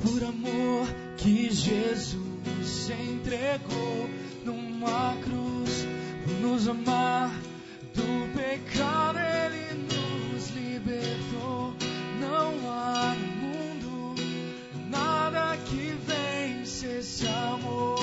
por amor que Jesus se entregou numa cruz por nos amar. Do pecado Ele nos libertou. Não há no mundo nada que vence esse amor.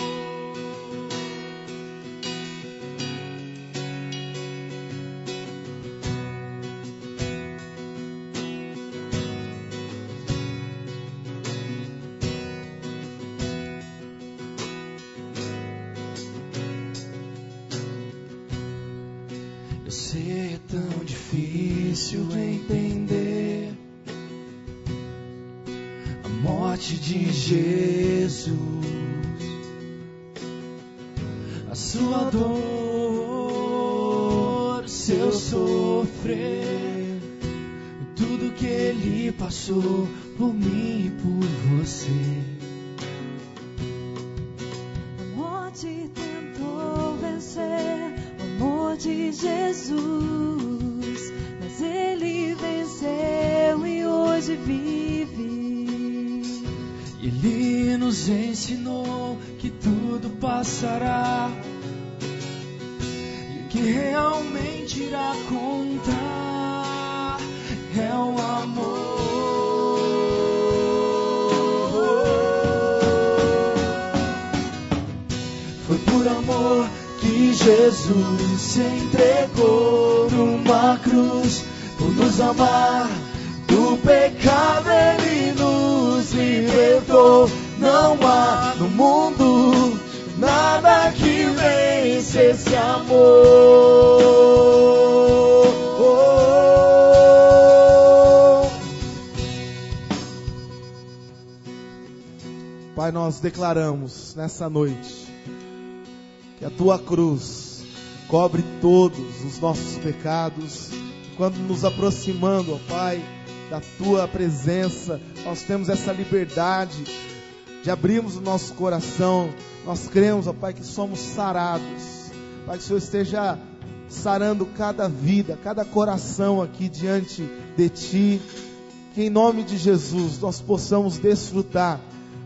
Eu sei, é tão difícil entender a morte de Jesus, a sua dor, seu sofrer, tudo que Ele passou por mim e por você. A morte tentou vencer o amor de Jesus, mas Ele venceu e hoje vive. E Ele nos ensinou que tudo passará, e o que realmente irá contar é o amor. Foi por amor que Jesus se entregou numa cruz por nos amar. Do pecado Ele nos libertou. Não há no mundo nada que vence esse amor. Pai, nós declaramos nessa noite que a Tua cruz cobre todos os nossos pecados. Quando nos aproximando, ó Pai, da Tua presença, nós temos essa liberdade de abrirmos o nosso coração. Nós cremos, ó Pai, que somos sarados. Pai, que o Senhor esteja sarando cada vida, cada coração aqui diante de Ti. Que em nome de Jesus nós possamos desfrutar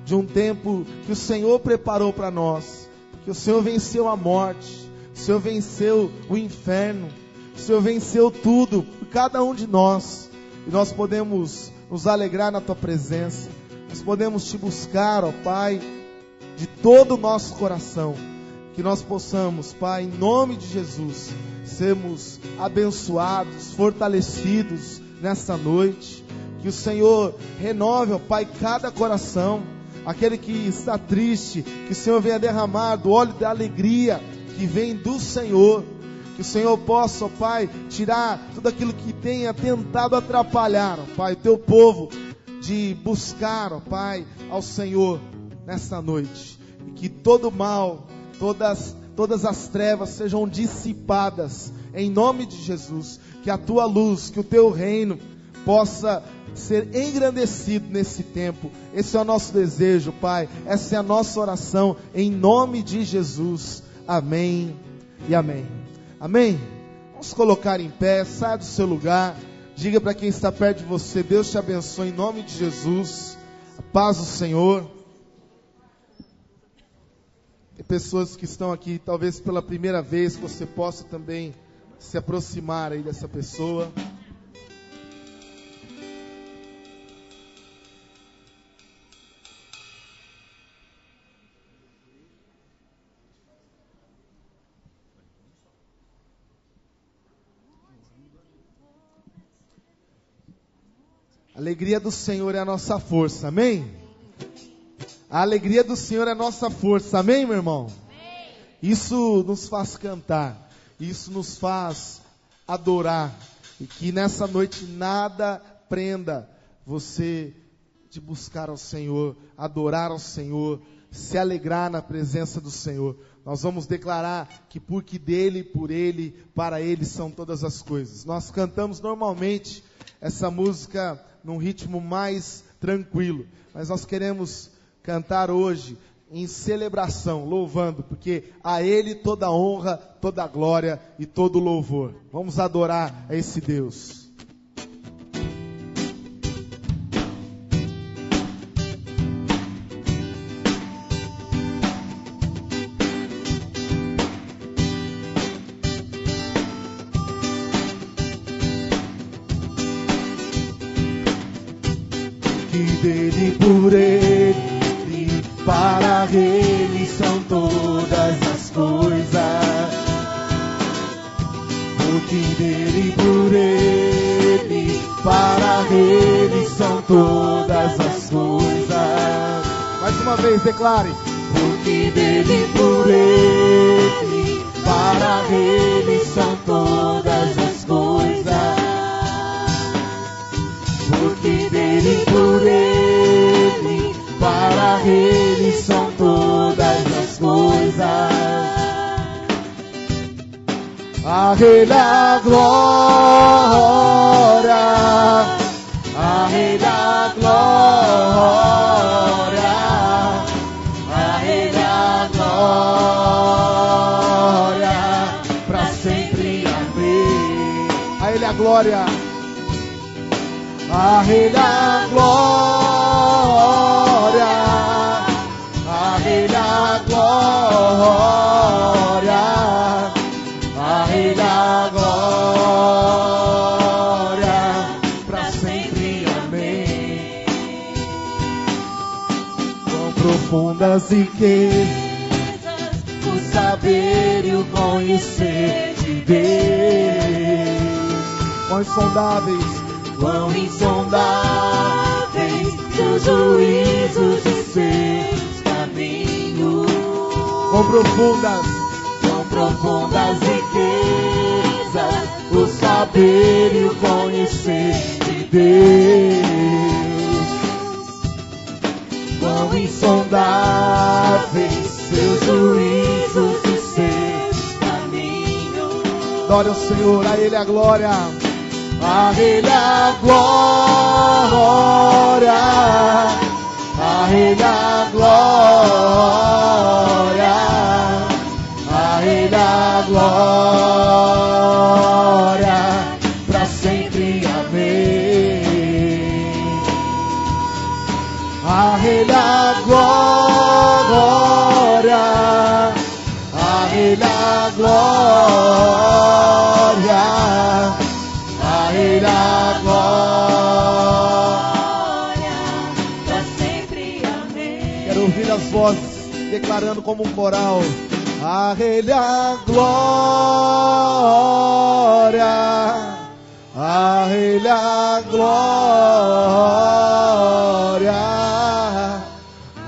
de um tempo que o Senhor preparou para nós. Que o Senhor venceu a morte, o Senhor venceu o inferno, o Senhor venceu tudo por cada um de nós. E nós podemos nos alegrar na Tua presença. Nós podemos Te buscar, ó Pai, de todo o nosso coração. Que nós possamos, Pai, em nome de Jesus, sermos abençoados, fortalecidos nessa noite. Que o Senhor renove, ó Pai, cada coração. Aquele que está triste, que o Senhor venha derramar do óleo da alegria que vem do Senhor. Que o Senhor possa, ó Pai, tirar tudo aquilo que tenha tentado atrapalhar, ó Pai, o Teu povo de buscar, ó Pai, ao Senhor nessa noite. E que todo mal, todas as trevas sejam dissipadas em nome de Jesus. Que a Tua luz, que o Teu reino possa ser engrandecido nesse tempo. Esse é o nosso desejo, Pai. Essa é a nossa oração em nome de Jesus. Amém e amém. Amém? Vamos colocar em pé, saia do seu lugar, diga para quem está perto de você: Deus te abençoe em nome de Jesus, a paz do Senhor. Tem pessoas que estão aqui, talvez pela primeira vez, que você possa também se aproximar aí dessa pessoa. A alegria do Senhor é a nossa força, amém? A alegria do Senhor é a nossa força, amém, meu irmão? Isso nos faz cantar, isso nos faz adorar. E que nessa noite nada prenda você de buscar ao Senhor, adorar ao Senhor, se alegrar na presença do Senhor. Nós vamos declarar que porque dele, por ele, para ele são todas as coisas. Nós cantamos normalmente essa música num ritmo mais tranquilo, mas nós queremos cantar hoje em celebração, louvando, porque a Ele toda honra, toda glória e todo louvor. Vamos adorar a esse Deus. porque dele, por ele, para ele são todas as coisas. Porque dele, por ele, para ele são todas as coisas. Mais uma vez, declare. Porque dele, por ele, para ele são todas as coisas. Porque dele, por ele, para ele são todas as coisas. A Ele a glória, a Ele a glória, a Ele a glória, pra sempre, amém. A Ele a glória, a Ele a glória, a Ele a glória, a Ele a glória, pra sempre, amém. Quão profundas riquezas, o saber e o conhecer de Deus. Quão insondáveis, quão insondáveis seus juízos e seus caminhos. Quão profundas riquezas, o saber e o conhecer de Deus. Quão insondáveis seus juízos e seus caminhos. Glória ao Senhor, a Ele a glória. A Ele a glória, a Ele a glória, a Ele a glória, pra sempre, amém. A Ele a glória, a Ele a glória, a Ele a glória, pra sempre, amém. Quero ouvir as vozes declarando como um coral. A Ele a glória, a Ele a glória,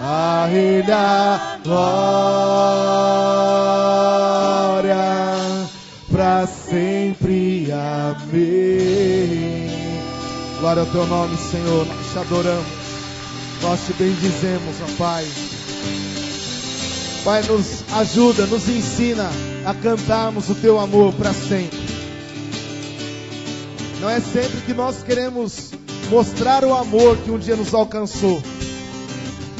a Ele a glória, pra sempre, amém. Glória ao Teu nome, Senhor, nós te adoramos, nós te bendizemos, ó Pai. Pai, nos ajuda, nos ensina a cantarmos o Teu amor para sempre. Não é sempre que nós queremos mostrar o amor que um dia nos alcançou.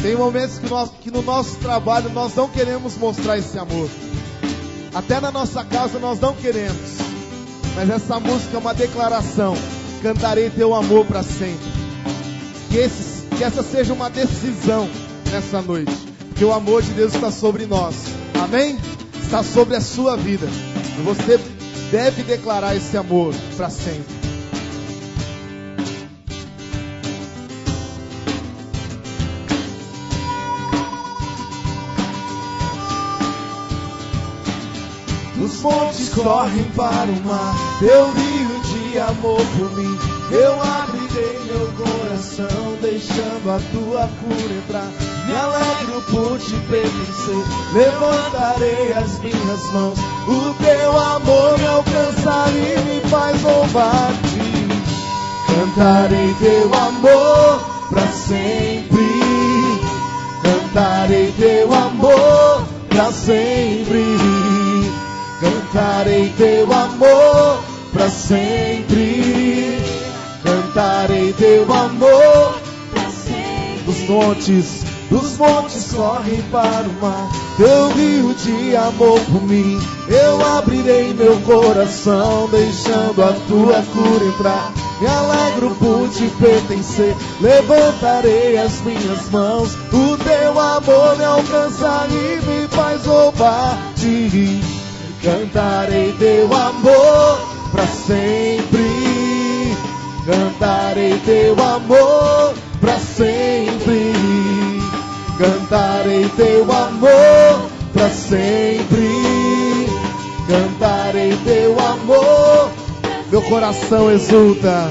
Tem momentos que no nosso trabalho nós não queremos mostrar esse amor. Até na nossa casa nós não queremos. Mas essa música é uma declaração. Cantarei Teu amor para sempre. Que essa seja uma decisão nessa noite. Porque o amor de Deus está sobre nós. Amém? Está sobre a sua vida. E você deve declarar esse amor para sempre. Os montes correm para o mar, Teu rio de amor por mim. Eu abrirei meu coração, deixando a Tua cura entrar. Me alegro por Te pertencer, levantarei as minhas mãos. O Teu amor me alcança e me faz louvar-Te. Cantarei Teu amor pra sempre. Cantarei Teu amor pra sempre. Cantarei Teu amor pra sempre. Cantarei Teu amor pra sempre. Dos montes correm para o mar, Teu rio de amor por mim. Eu abrirei meu coração, deixando a Tua cura entrar. Me alegro por Te pertencer, levantarei as minhas mãos. O Teu amor me alcança e me faz louvar-Te. Cantarei Teu amor pra sempre. Cantarei Teu amor pra sempre. sempre. Cantarei teu amor pra sempre. Cantarei teu amor. Meu coração exulta.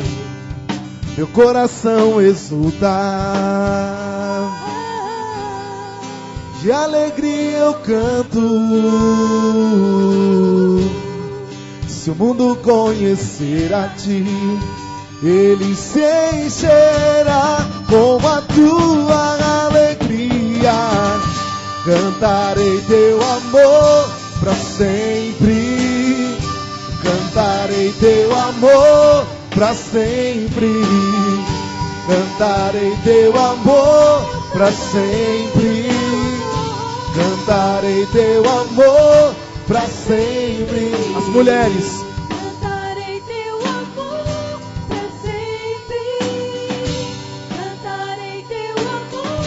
Meu coração exulta. De alegria eu canto. Se o mundo conhecer a ti, ele se encherá com a tua alegria. Cantarei teu amor pra sempre. Cantarei teu amor pra sempre. Cantarei teu amor pra sempre. Cantarei teu amor pra sempre. As mulheres. Cantarei teu amor pra sempre. Cantarei teu amor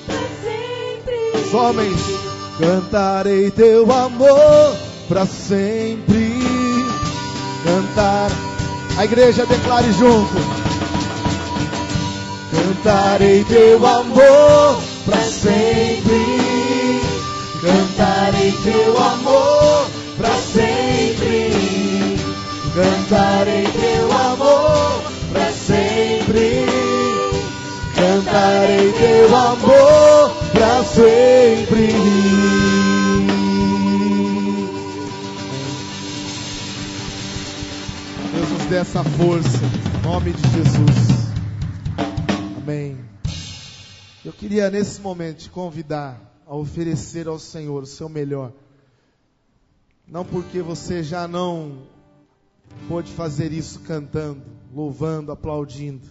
pra sempre. Os homens. Cantarei teu amor pra sempre. Cantar. A igreja declare junto. Cantarei teu amor pra sempre. Cantarei teu amor pra sempre. Cantarei teu amor pra sempre. Cantarei teu amor pra sempre. Deus nos dê essa força, em nome de Jesus. Amém. Eu queria nesse momento te convidar a oferecer ao Senhor o seu melhor. Não porque você já não pôde fazer isso cantando, louvando, aplaudindo,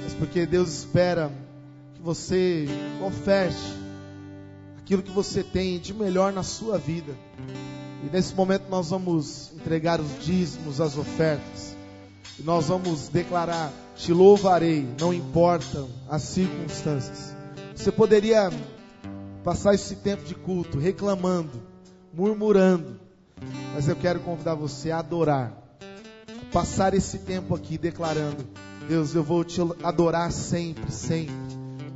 mas porque Deus espera que você oferte aquilo que você tem de melhor na sua vida. E nesse momento nós vamos entregar os dízimos, as ofertas. E nós vamos declarar: te louvarei, não importam as circunstâncias. Você poderia passar esse tempo de culto reclamando, murmurando, mas eu quero convidar você a adorar. Passar esse tempo aqui declarando: Deus, eu vou te adorar sempre, sempre.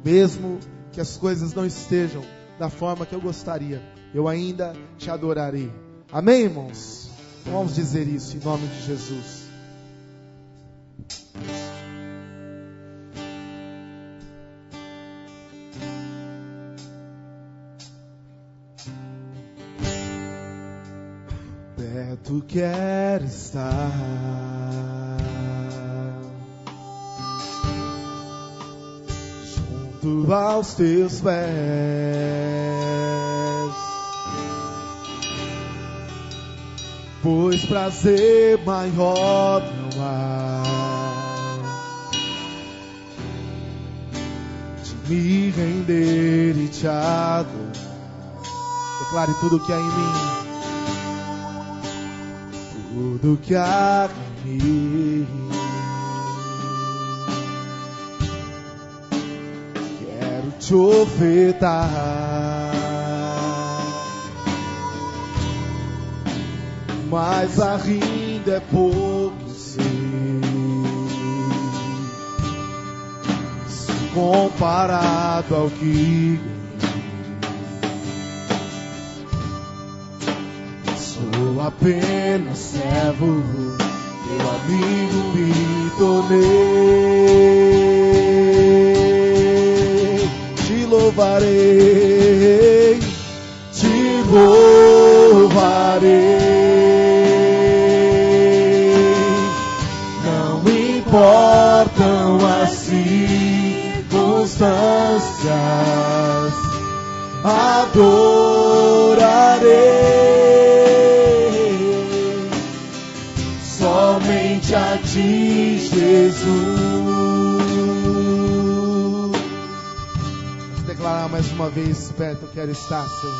Mesmo que as coisas não estejam da forma que eu gostaria, eu ainda te adorarei. Amém, irmãos? Então vamos dizer isso em nome de Jesus. Perto quero estar, junto aos teus pés, pois prazer maior não há de me render e te adorar. Declare tudo que há em mim. Tudo que há em mim, quero te ofertar, mas ainda é pouco, sei, se comparado ao que apenas servo, teu amigo me tornei. Te louvarei, te louvarei. Não importam as circunstâncias, adorarei. Somente a ti, Jesus. Vamos declarar mais uma vez: perto quero estar, Senhor.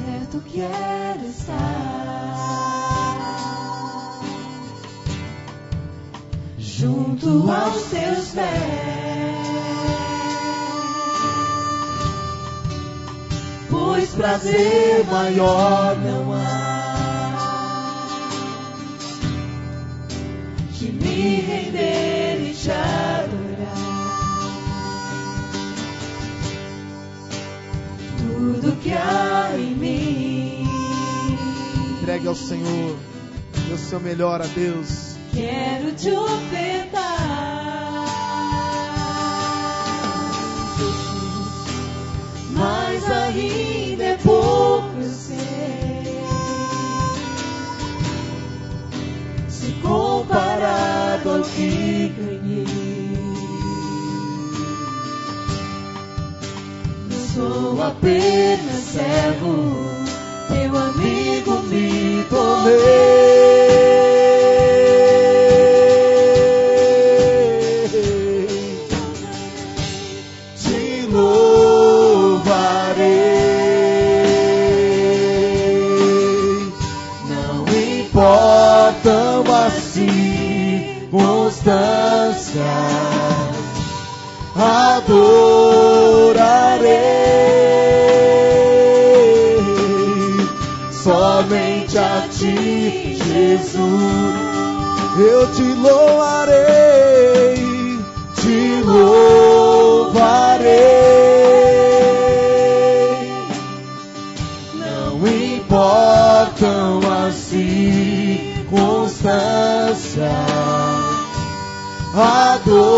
Perto quero estar, junto aos teus pés, pois prazer maior não há de me render e te adorar. Entregue ao Senhor. Dê o seu melhor a Deus. Quero te ofertar, Jesus, mas ainda é pouco, eu sei. Se comparado ao que ganhei, eu sou apenas servo, teu amigo me tornei. Importam as circunstâncias, adorarei somente a ti, Jesus. Eu te louvarei, te louvarei. Não importam as circunstâncias, adorarei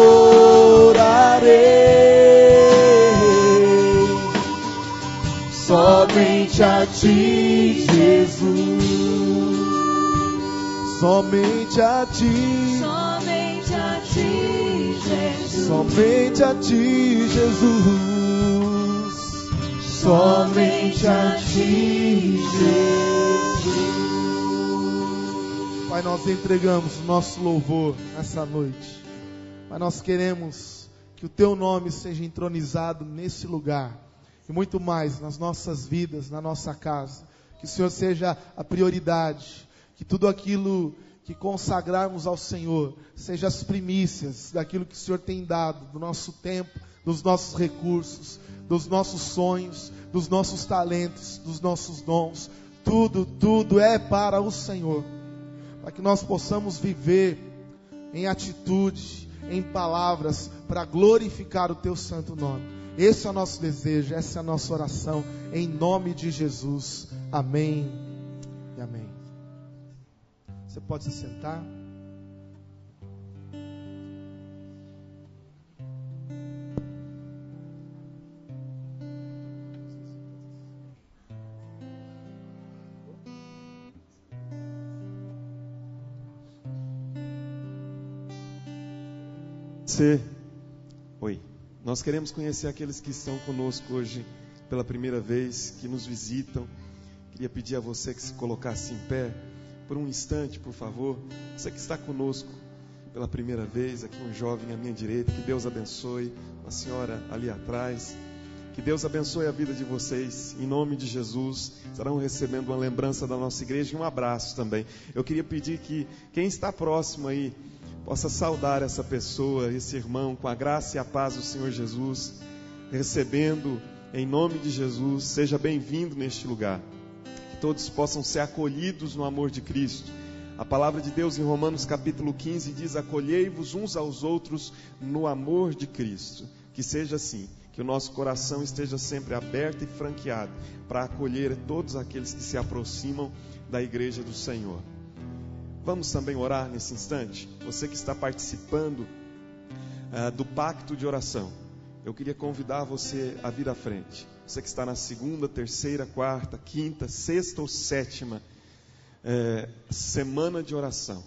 somente a ti, Jesus. Somente a ti. Somente a ti, Jesus. Somente a ti, Jesus. Somente a ti, Jesus. Pai, nós entregamos o nosso louvor nessa noite. Pai, nós queremos que o teu nome seja entronizado nesse lugar. E muito mais nas nossas vidas, na nossa casa. Que o Senhor seja a prioridade. Que tudo aquilo que consagrarmos ao Senhor seja as primícias daquilo que o Senhor tem dado, do nosso tempo, dos nossos recursos, dos nossos sonhos, dos nossos talentos, dos nossos dons. Tudo é para o Senhor. Para que nós possamos viver em atitude, em palavras, para glorificar o teu santo nome. Esse é o nosso desejo, essa é a nossa oração, em nome de Jesus. Amém e amém. Você pode se sentar. Oi, nós queremos conhecer aqueles que estão conosco hoje pela primeira vez, que nos visitam. Queria pedir a você que se colocasse em pé por um instante, por favor. Você que está conosco pela primeira vez, aqui um jovem à minha direita, que Deus abençoe, uma senhora ali atrás, que Deus abençoe a vida de vocês, em nome de Jesus. Estarão recebendo uma lembrança da nossa igreja e um abraço também. Eu queria pedir que quem está próximo aí possa saudar essa pessoa, esse irmão, com a graça e a paz do Senhor Jesus, recebendo em nome de Jesus. Seja bem-vindo neste lugar, que todos possam ser acolhidos no amor de Cristo. A palavra de Deus em Romanos capítulo 15 diz: acolhei-vos uns aos outros no amor de Cristo. Que seja assim, que o nosso coração esteja sempre aberto e franqueado para acolher todos aqueles que se aproximam da igreja do Senhor. Vamos também orar nesse instante. Você que está participando do pacto de oração, eu queria convidar você a vir à frente. Você que está na segunda, terceira, quarta, quinta, sexta ou sétima semana de oração,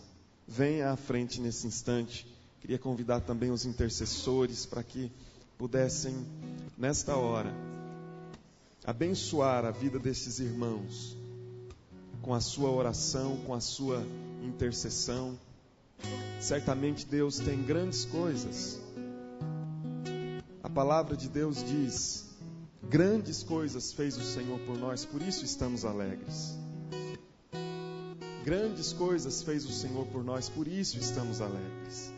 venha à frente nesse instante. Queria convidar também os intercessores para que pudessem, nesta hora, abençoar a vida desses irmãos com a sua oração, com a sua intercessão. Certamente Deus tem grandes coisas. A palavra de Deus diz: grandes coisas fez o Senhor por nós, por isso estamos alegres. Grandes coisas fez o Senhor por nós, por isso estamos alegres.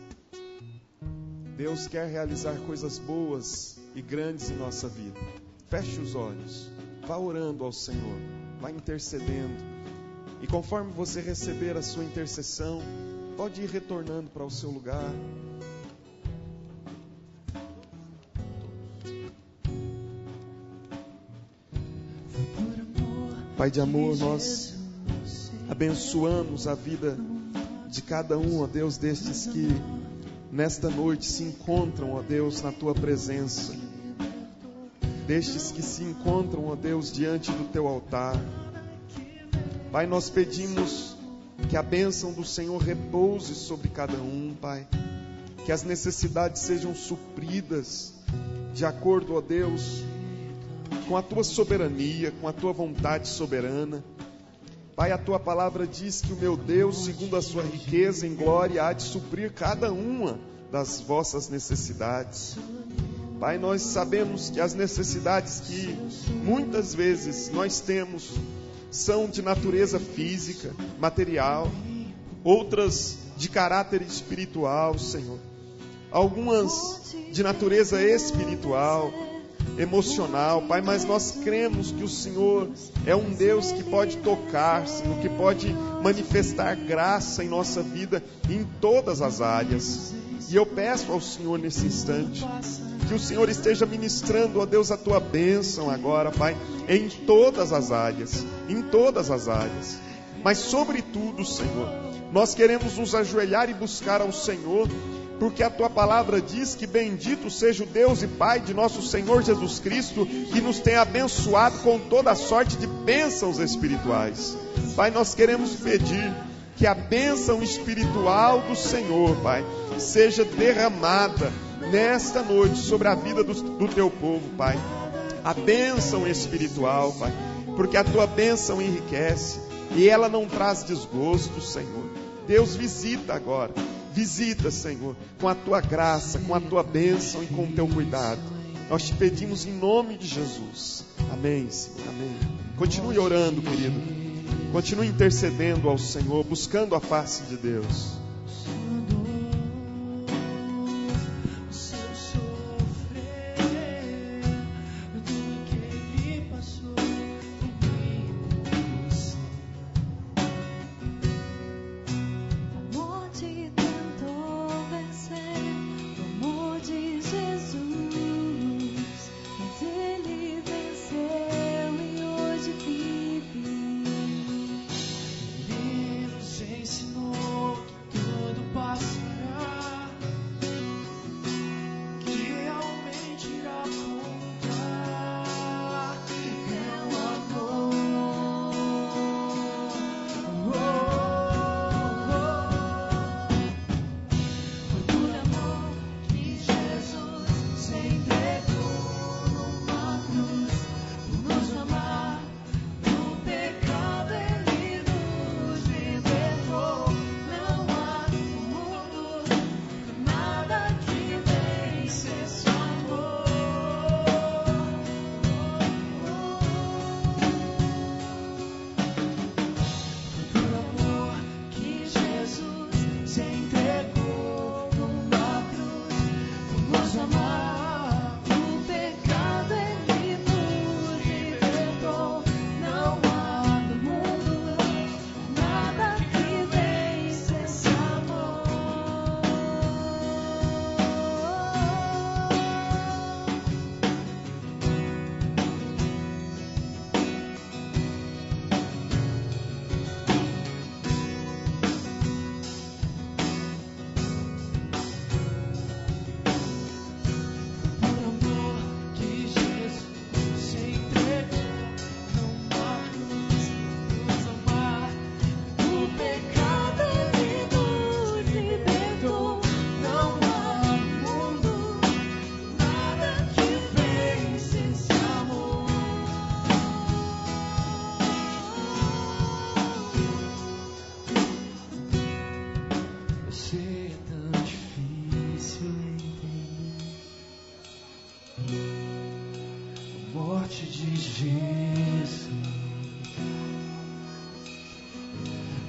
Deus quer realizar coisas boas e grandes em nossa vida. Feche os olhos, vá orando ao Senhor, vá intercedendo. E conforme você receber a sua intercessão, pode ir retornando para o seu lugar. Pai de amor, nós abençoamos a vida de cada um, ó Deus, destes que nesta noite se encontram, ó Deus, na Tua presença. Destes que se encontram, ó Deus, diante do Teu altar. Pai, nós pedimos que a bênção do Senhor repouse sobre cada um, Pai. Que as necessidades sejam supridas de acordo, ó Deus, com a Tua soberania, com a Tua vontade soberana. Pai, a Tua palavra diz que o meu Deus, segundo a Sua riqueza em glória, há de suprir cada uma das vossas necessidades. Pai, nós sabemos que as necessidades que muitas vezes nós temos são de natureza física, material, outras de caráter espiritual, Senhor. Algumas de natureza espiritual, emocional, Pai, mas nós cremos que o Senhor é um Deus que pode tocar, Senhor, que pode manifestar graça em nossa vida em todas as áreas. E eu peço ao Senhor nesse instante que o Senhor esteja ministrando, ó Deus, a Tua bênção agora, Pai, em todas as áreas, mas sobretudo, Senhor, nós queremos nos ajoelhar e buscar ao Senhor, porque a Tua palavra diz que bendito seja o Deus e Pai de nosso Senhor Jesus Cristo, que nos tem abençoado com toda a sorte de bênçãos espirituais. Pai, nós queremos pedir que a bênção espiritual do Senhor, Pai, seja derramada nesta noite sobre a vida do Teu povo, Pai. A bênção espiritual, Pai, porque a Tua bênção enriquece e ela não traz desgosto, Senhor. Deus, visita agora. Visita, Senhor, com a Tua graça, com a Tua bênção e com o Teu cuidado. Nós te pedimos em nome de Jesus. Amém, Senhor, amém. Continue orando, querido. Continue intercedendo ao Senhor, buscando a face de Deus.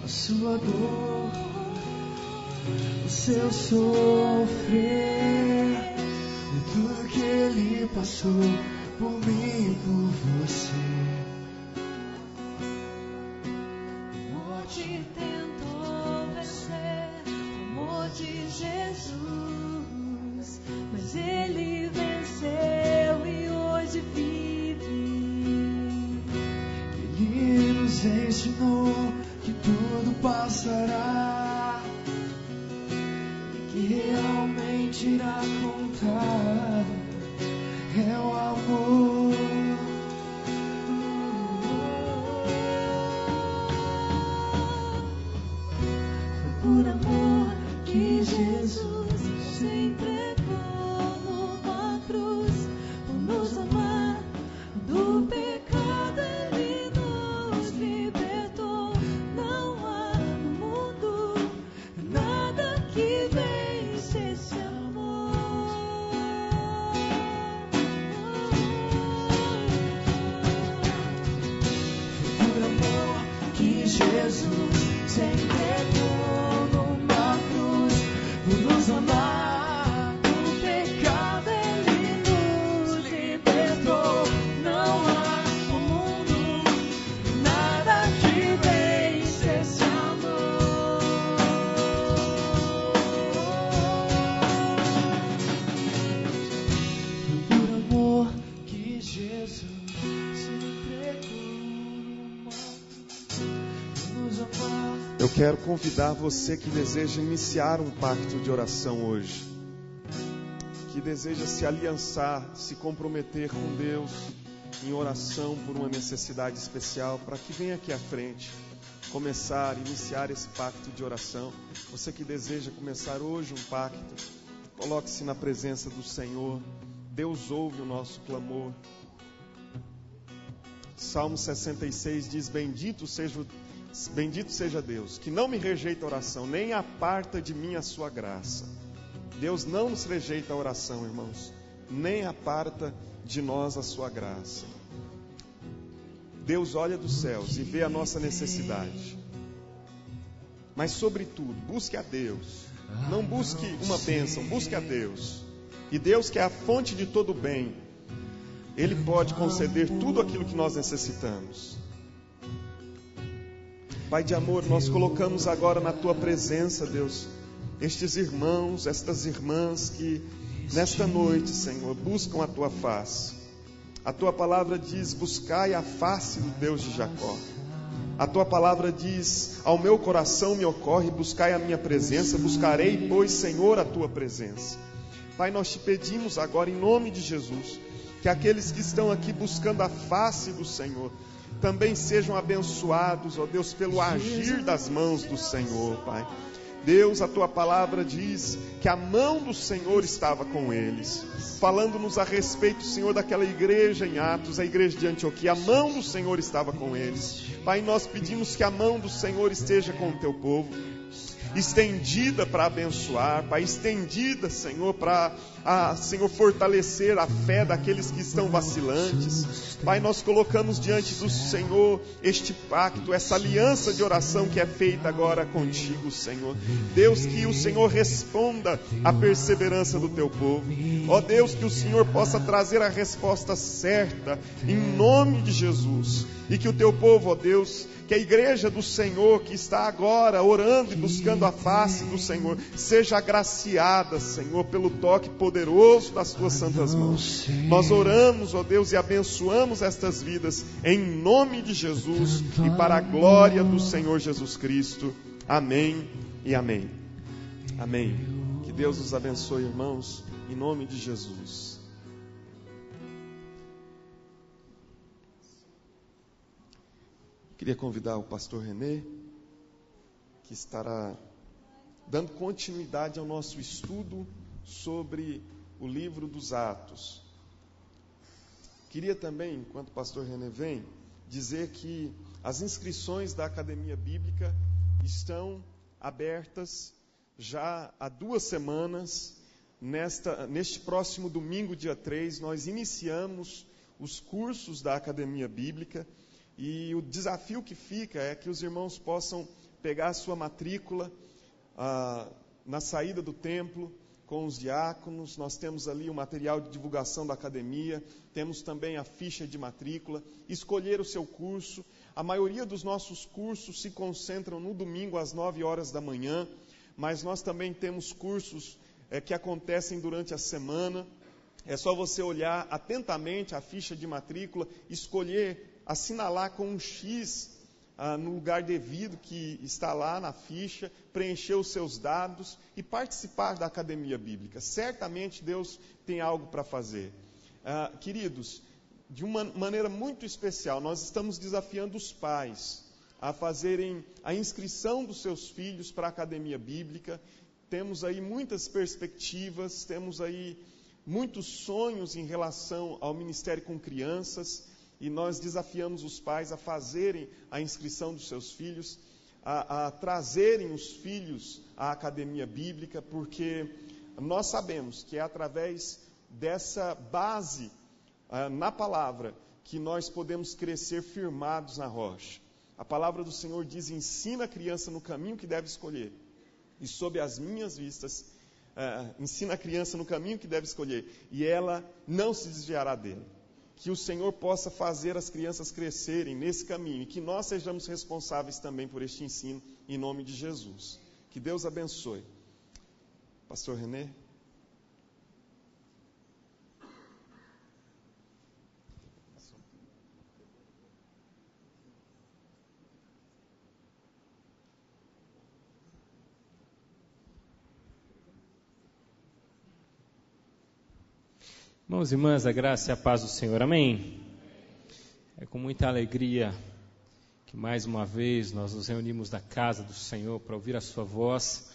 Sua dor, o seu sofrer, e tudo que Ele passou por mim e por você. A morte tentou vencer o amor de Jesus, mas Ele venceu e hoje vive. Ele nos ensinou que tudo é o amor. Por amor que Jesus se entregou numa cruz, por nos amar do pecado Ele nos libertou. Não há no mundo nada que vence esse amor. Por amor que Jesus se entregou numa cruz, por nos amar do pecado Ele nos libertou. Não há no mundo nada que vence esse amor. Por amor que Jesus se entregou numa cruz, por nos amar. Eu quero convidar você que deseja iniciar um pacto de oração hoje, que deseja se aliançar, se comprometer com Deus em oração por uma necessidade especial, para que venha aqui à frente, iniciar esse pacto de oração. Você que deseja começar hoje um pacto, coloque-se na presença do Senhor. Deus ouve o nosso clamor. Salmo 66 diz: Bendito seja Deus, que não me rejeita a oração, nem aparta de mim a sua graça. Deus não nos rejeita a oração, irmãos, nem aparta de nós a sua graça. Deus olha dos céus e vê a nossa necessidade. Mas, sobretudo, busque a Deus. Não busque uma bênção, busque a Deus. E Deus, que é a fonte de todo bem, Ele pode conceder tudo aquilo que nós necessitamos. Pai de amor, nós colocamos agora na Tua presença, Deus, estes irmãos, estas irmãs que nesta noite, Senhor, buscam a Tua face. A Tua palavra diz: buscai a face do Deus de Jacó. A Tua palavra diz: ao meu coração me ocorre, buscai a minha presença, buscarei, pois, Senhor, a Tua presença. Pai, nós Te pedimos agora, em nome de Jesus, que aqueles que estão aqui buscando a face do Senhor também sejam abençoados, ó Deus, pelo agir das mãos do Senhor, Pai. Deus, a Tua palavra diz que a mão do Senhor estava com eles, falando-nos a respeito, Senhor, daquela igreja em Atos, a igreja de Antioquia. A mão do Senhor estava com eles. Pai, nós pedimos que a mão do Senhor esteja com o Teu povo, estendida para abençoar, Pai, estendida, Senhor, para, Senhor, fortalecer a fé daqueles que estão vacilantes. Pai, nós colocamos diante do Senhor este pacto, essa aliança de oração que é feita agora contigo, Senhor. Deus, que o Senhor responda à perseverança do Teu povo. Ó Deus, que o Senhor possa trazer a resposta certa, em nome de Jesus. E que o Teu povo, ó Deus, que a igreja do Senhor que está agora orando e buscando a face do Senhor, seja agraciada, Senhor, pelo toque poderoso das Tuas santas mãos. Nós oramos, ó Deus, e abençoamos estas vidas em nome de Jesus e para a glória do Senhor Jesus Cristo. Amém e amém. Amém. Que Deus os abençoe, irmãos, em nome de Jesus. Queria convidar o pastor René, que estará dando continuidade ao nosso estudo sobre o livro dos Atos. Queria também, enquanto o pastor René vem, dizer que as inscrições da Academia Bíblica estão abertas já há 2 semanas. Neste próximo domingo, dia 3, nós iniciamos os cursos da Academia Bíblica. E o desafio que fica é que os irmãos possam pegar a sua matrícula na saída do templo com os diáconos. Nós temos ali o material de divulgação da academia, temos também a ficha de matrícula, escolher o seu curso. A maioria dos nossos cursos se concentram no domingo às 9 horas da manhã, mas nós também temos cursos que acontecem durante a semana. É só você olhar atentamente a ficha de matrícula, escolher, assinalar com um X no lugar devido que está lá na ficha, preencher os seus dados e participar da Academia Bíblica. Certamente Deus tem algo para fazer. Queridos, de uma maneira muito especial, nós estamos desafiando os pais a fazerem a inscrição dos seus filhos para a academia bíblica. Temos aí muitas perspectivas, temos aí muitos sonhos em relação ao ministério com crianças, e nós desafiamos os pais a fazerem a inscrição dos seus filhos, a trazerem os filhos à academia bíblica, porque nós sabemos que é através dessa base na palavra que nós podemos crescer firmados na rocha. A palavra do Senhor diz: ensina a criança no caminho que deve escolher, e sob as minhas vistas, ensina a criança no caminho que deve escolher, e ela não se desviará dele. Que o Senhor possa fazer as crianças crescerem nesse caminho, e que nós sejamos responsáveis também por este ensino, em nome de Jesus. Que Deus abençoe. Pastor René. Irmãos e irmãs, a graça e a paz do Senhor, amém? É com muita alegria que mais uma vez nós nos reunimos na casa do Senhor para ouvir a sua voz.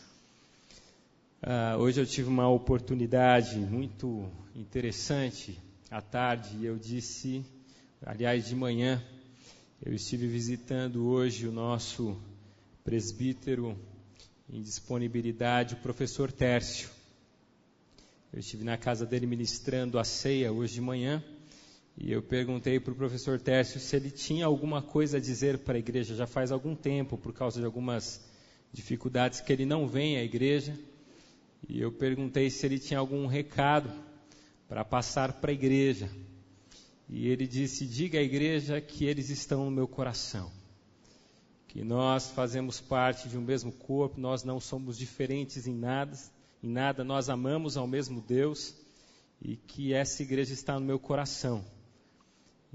Hoje eu tive uma oportunidade muito interessante à tarde, e eu disse, aliás de manhã, eu estive visitando hoje o nosso presbítero em disponibilidade, o professor Tércio. Eu estive na casa dele ministrando a ceia hoje de manhã, e eu perguntei para o professor Tércio se ele tinha alguma coisa a dizer para a igreja. Já faz algum tempo, por causa de algumas dificuldades, que ele não vem à igreja, e eu perguntei se ele tinha algum recado para passar para a igreja. E ele disse: diga à igreja que eles estão no meu coração, que nós fazemos parte de um mesmo corpo, nós não somos diferentes em nada, nós amamos ao mesmo Deus, e que essa igreja está no meu coração.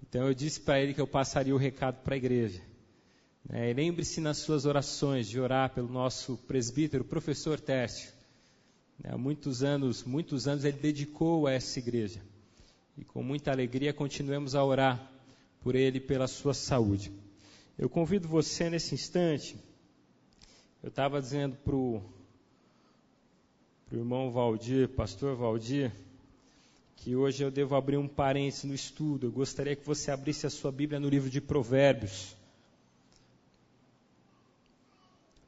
Então eu disse para ele que eu passaria o recado para a igreja. Lembre-se nas suas orações de orar pelo nosso presbítero, professor Tércio. Há muitos anos ele dedicou a essa igreja, e com muita alegria continuemos a orar por ele e pela sua saúde. Eu convido você nesse instante, eu estava dizendo para o irmão Valdir, pastor Valdir, que hoje eu devo abrir um parênteses no estudo. Eu gostaria que você abrisse a sua Bíblia no livro de Provérbios.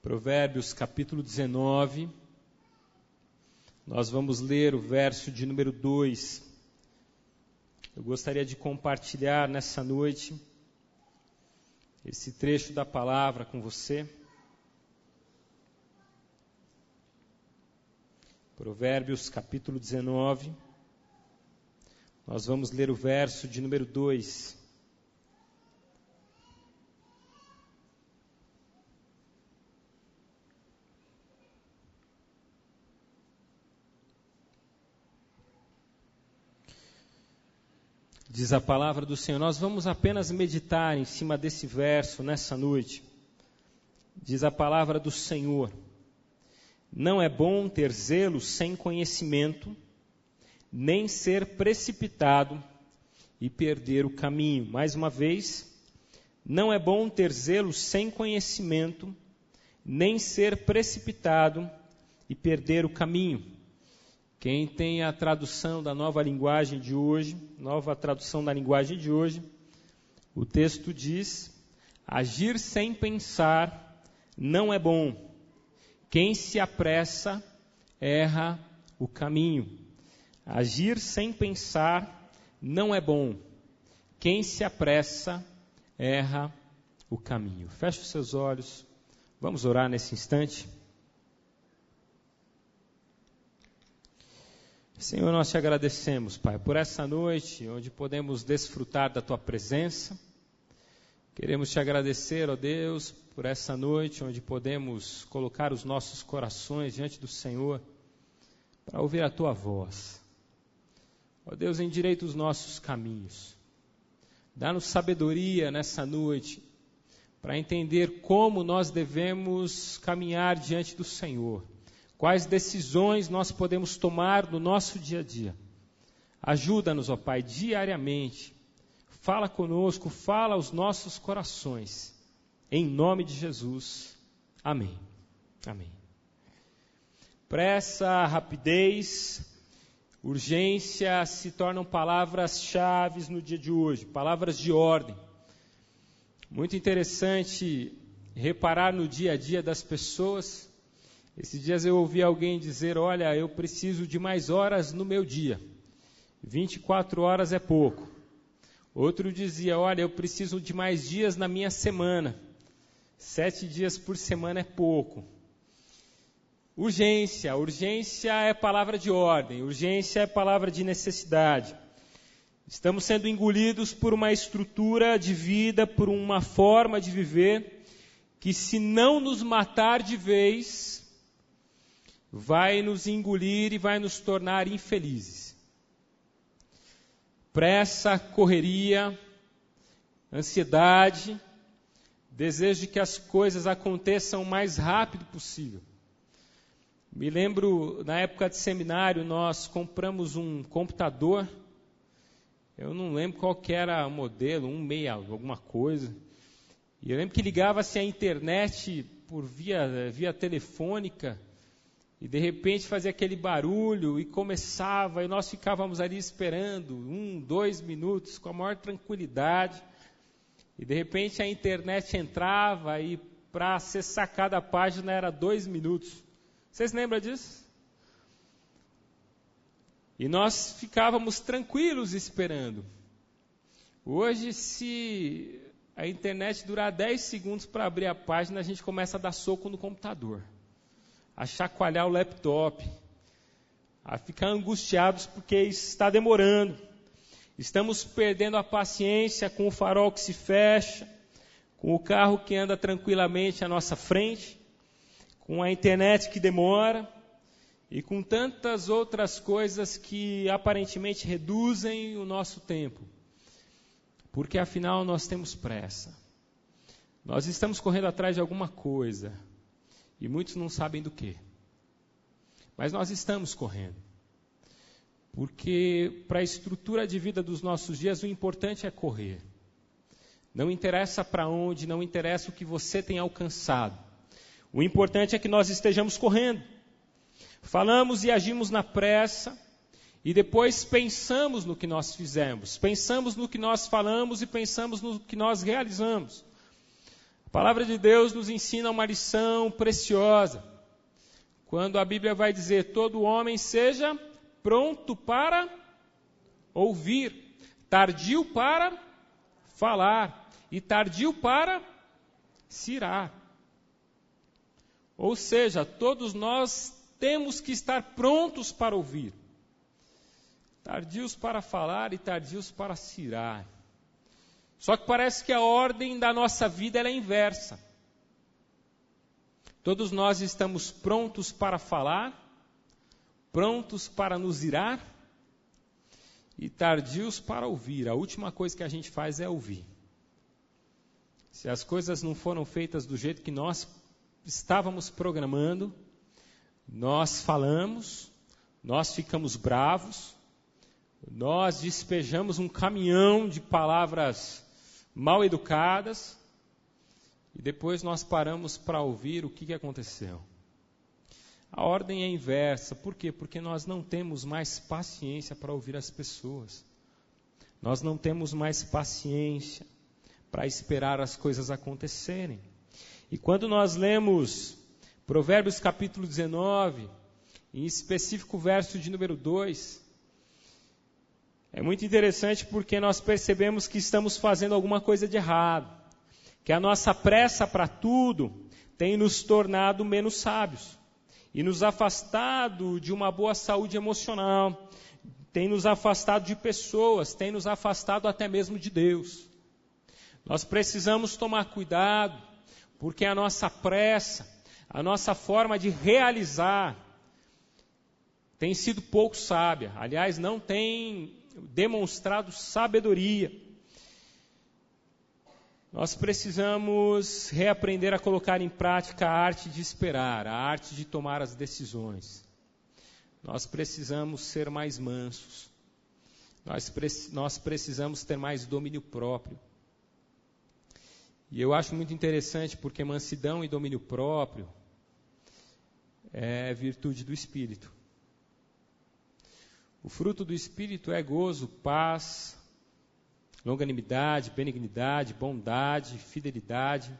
Provérbios, capítulo 19. Nós vamos ler o verso de número 2. Eu gostaria de compartilhar nessa noite esse trecho da palavra com você. Provérbios, capítulo 19, nós vamos ler o verso de número 2. Diz a palavra do Senhor. Nós vamos apenas meditar em cima desse verso nessa noite. Diz a palavra do Senhor: não é bom ter zelo sem conhecimento, nem ser precipitado e perder o caminho. Mais uma vez, não é bom ter zelo sem conhecimento, nem ser precipitado e perder o caminho. Quem tem a tradução da nova linguagem de hoje, o texto diz: agir sem pensar não é bom. Quem se apressa, erra o caminho. Agir sem pensar não é bom. Quem se apressa, erra o caminho. Feche os seus olhos. Vamos orar nesse instante. Senhor, nós te agradecemos, Pai, por essa noite, onde podemos desfrutar da Tua presença. Queremos te agradecer, ó Deus, por essa noite onde podemos colocar os nossos corações diante do Senhor para ouvir a Tua voz. Ó Deus, endireita os nossos caminhos. Dá-nos sabedoria nessa noite para entender como nós devemos caminhar diante do Senhor. Quais decisões nós podemos tomar no nosso dia a dia. Ajuda-nos, ó Pai, diariamente. Fala conosco, fala aos nossos corações. Em nome de Jesus. Amém. Amém. Pressa, rapidez, urgência se tornam palavras-chave no dia de hoje, palavras de ordem. Muito interessante reparar no dia a dia das pessoas. Esses dias eu ouvi alguém dizer, olha, eu preciso de mais horas no meu dia. 24 horas é pouco. Outro dizia, olha, eu preciso de mais dias na minha semana. 7 dias por semana é pouco. Urgência. Urgência é palavra de ordem. Urgência é palavra de necessidade. Estamos sendo engolidos por uma estrutura de vida, por uma forma de viver, que se não nos matar de vez, vai nos engolir e vai nos tornar infelizes. Pressa, correria, ansiedade, desejo de que as coisas aconteçam o mais rápido possível. Me lembro, na época de seminário, nós compramos um computador, eu não lembro qual que era o modelo, 160, alguma coisa. E eu lembro que ligava-se à internet por via telefônica, e de repente fazia aquele barulho e começava, e nós ficávamos ali esperando 1, 2 minutos com a maior tranquilidade. E de repente a internet entrava e para acessar cada página era 2 minutos. Vocês lembram disso? E nós ficávamos tranquilos esperando. Hoje, se a internet durar 10 segundos para abrir a página, a gente começa a dar soco no computador, a chacoalhar o laptop, a ficar angustiados porque isso está demorando. Estamos perdendo a paciência com o farol que se fecha, com o carro que anda tranquilamente à nossa frente, com a internet que demora e com tantas outras coisas que aparentemente reduzem o nosso tempo. Porque afinal nós temos pressa. Nós estamos correndo atrás de alguma coisa e muitos não sabem do que. Mas nós estamos correndo. Porque para a estrutura de vida dos nossos dias o importante é correr. Não interessa para onde, não interessa o que você tem alcançado. O importante é que nós estejamos correndo. Falamos e agimos na pressa e depois pensamos no que nós fizemos. Pensamos no que nós falamos e pensamos no que nós realizamos. A palavra de Deus nos ensina uma lição preciosa. Quando a Bíblia vai dizer, todo homem seja pronto para ouvir, tardio para falar e tardio para se irar. Ou seja, todos nós temos que estar prontos para ouvir. Tardios para falar e tardios para se irar. Só que parece que a ordem da nossa vida ela é inversa. Todos nós estamos prontos para falar, prontos para nos irar e tardios para ouvir. A última coisa que a gente faz é ouvir. Se as coisas não foram feitas do jeito que nós estávamos programando, nós falamos, nós ficamos bravos, nós despejamos um caminhão de palavras mal educadas e depois nós paramos para ouvir o que aconteceu. A ordem é inversa. Por quê? Porque nós não temos mais paciência para ouvir as pessoas. Nós não temos mais paciência para esperar as coisas acontecerem. E quando nós lemos Provérbios capítulo 19, em específico o verso de número 2, é muito interessante porque nós percebemos que estamos fazendo alguma coisa de errado, que a nossa pressa para tudo tem nos tornado menos sábios e nos afastado de uma boa saúde emocional, tem nos afastado de pessoas, tem nos afastado até mesmo de Deus. Nós precisamos tomar cuidado, porque a nossa pressa, a nossa forma de realizar tem sido pouco sábia. Aliás, não tem demonstrado sabedoria. Nós precisamos reaprender a colocar em prática a arte de esperar, a arte de tomar as decisões. Nós precisamos ser mais mansos. Nós precisamos ter mais domínio próprio. E eu acho muito interessante porque mansidão e domínio próprio é virtude do Espírito. O fruto do Espírito é gozo, paz, longanimidade, benignidade, bondade, fidelidade,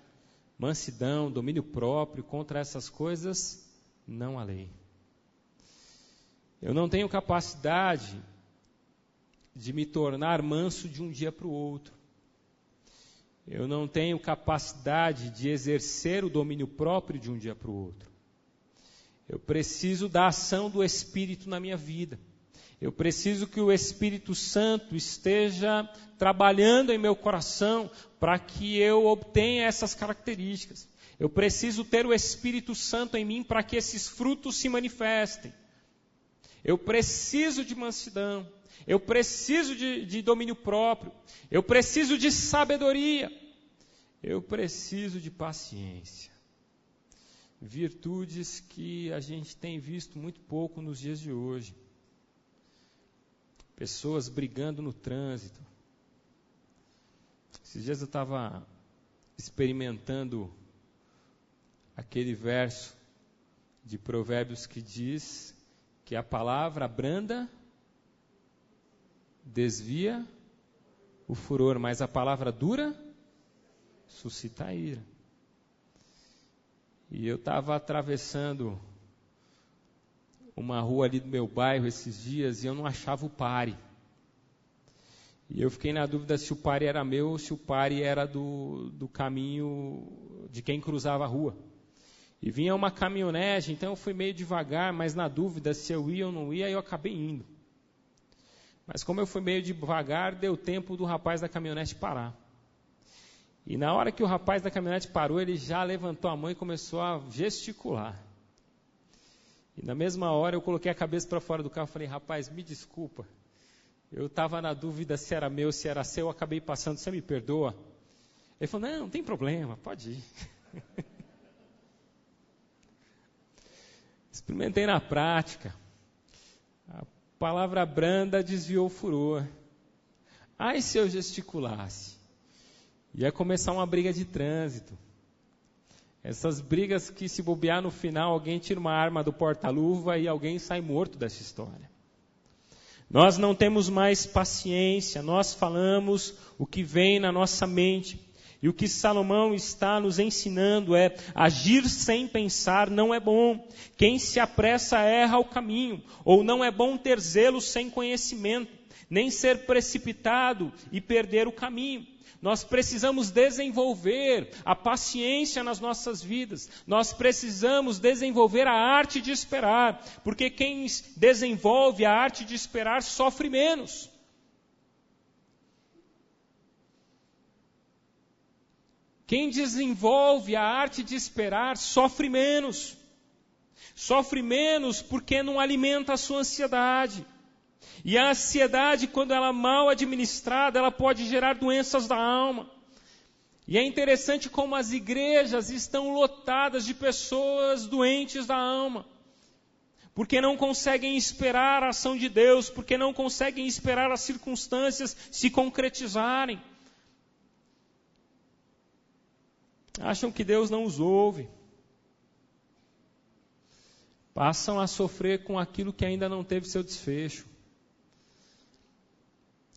mansidão, domínio próprio. Contra essas coisas não há lei. Eu não tenho capacidade de me tornar manso de um dia para o outro. Eu não tenho capacidade de exercer o domínio próprio de um dia para o outro. Eu preciso da ação do Espírito na minha vida. Eu preciso que o Espírito Santo esteja trabalhando em meu coração para que eu obtenha essas características. Eu preciso ter o Espírito Santo em mim para que esses frutos se manifestem. Eu preciso de mansidão. Eu preciso de domínio próprio. Eu preciso de sabedoria. Eu preciso de paciência. Virtudes que a gente tem visto muito pouco nos dias de hoje. Pessoas brigando no trânsito. Esses dias eu estava experimentando aquele verso de Provérbios que diz que a palavra branda desvia o furor, mas a palavra dura suscita a ira. E eu estava atravessando uma rua ali do meu bairro esses dias e eu não achava o pare. E eu fiquei na dúvida se o pare era meu ou se o pare era do caminho de quem cruzava a rua. E vinha uma caminhonete, então eu fui meio devagar, mas na dúvida se eu ia ou não ia, eu acabei indo. Mas como eu fui meio devagar, deu tempo do rapaz da caminhonete parar. E na hora que o rapaz da caminhonete parou, ele já levantou a mão e começou a gesticular. E na mesma hora eu coloquei a cabeça para fora do carro e falei, rapaz, me desculpa. Eu estava na dúvida se era meu, se era seu, eu acabei passando, você me perdoa? Ele falou, não tem problema, pode ir. Experimentei na prática. A palavra branda desviou o furor. Ai, se eu gesticulasse? Ia começar uma briga de trânsito. Essas brigas que, se bobear no final, alguém tira uma arma do porta-luva e alguém sai morto dessa história. Nós não temos mais paciência, nós falamos o que vem na nossa mente. E o que Salomão está nos ensinando é: agir sem pensar não é bom. Quem se apressa erra o caminho. Ou não é bom ter zelo sem conhecimento, nem ser precipitado e perder o caminho. Nós precisamos desenvolver a paciência nas nossas vidas. Nós precisamos desenvolver a arte de esperar. Porque quem desenvolve a arte de esperar sofre menos. Quem desenvolve a arte de esperar sofre menos. Sofre menos porque não alimenta a sua ansiedade. E a ansiedade, quando ela é mal administrada, ela pode gerar doenças da alma. E é interessante como as igrejas estão lotadas de pessoas doentes da alma. Porque não conseguem esperar a ação de Deus, porque não conseguem esperar as circunstâncias se concretizarem. Acham que Deus não os ouve. Passam a sofrer com aquilo que ainda não teve seu desfecho.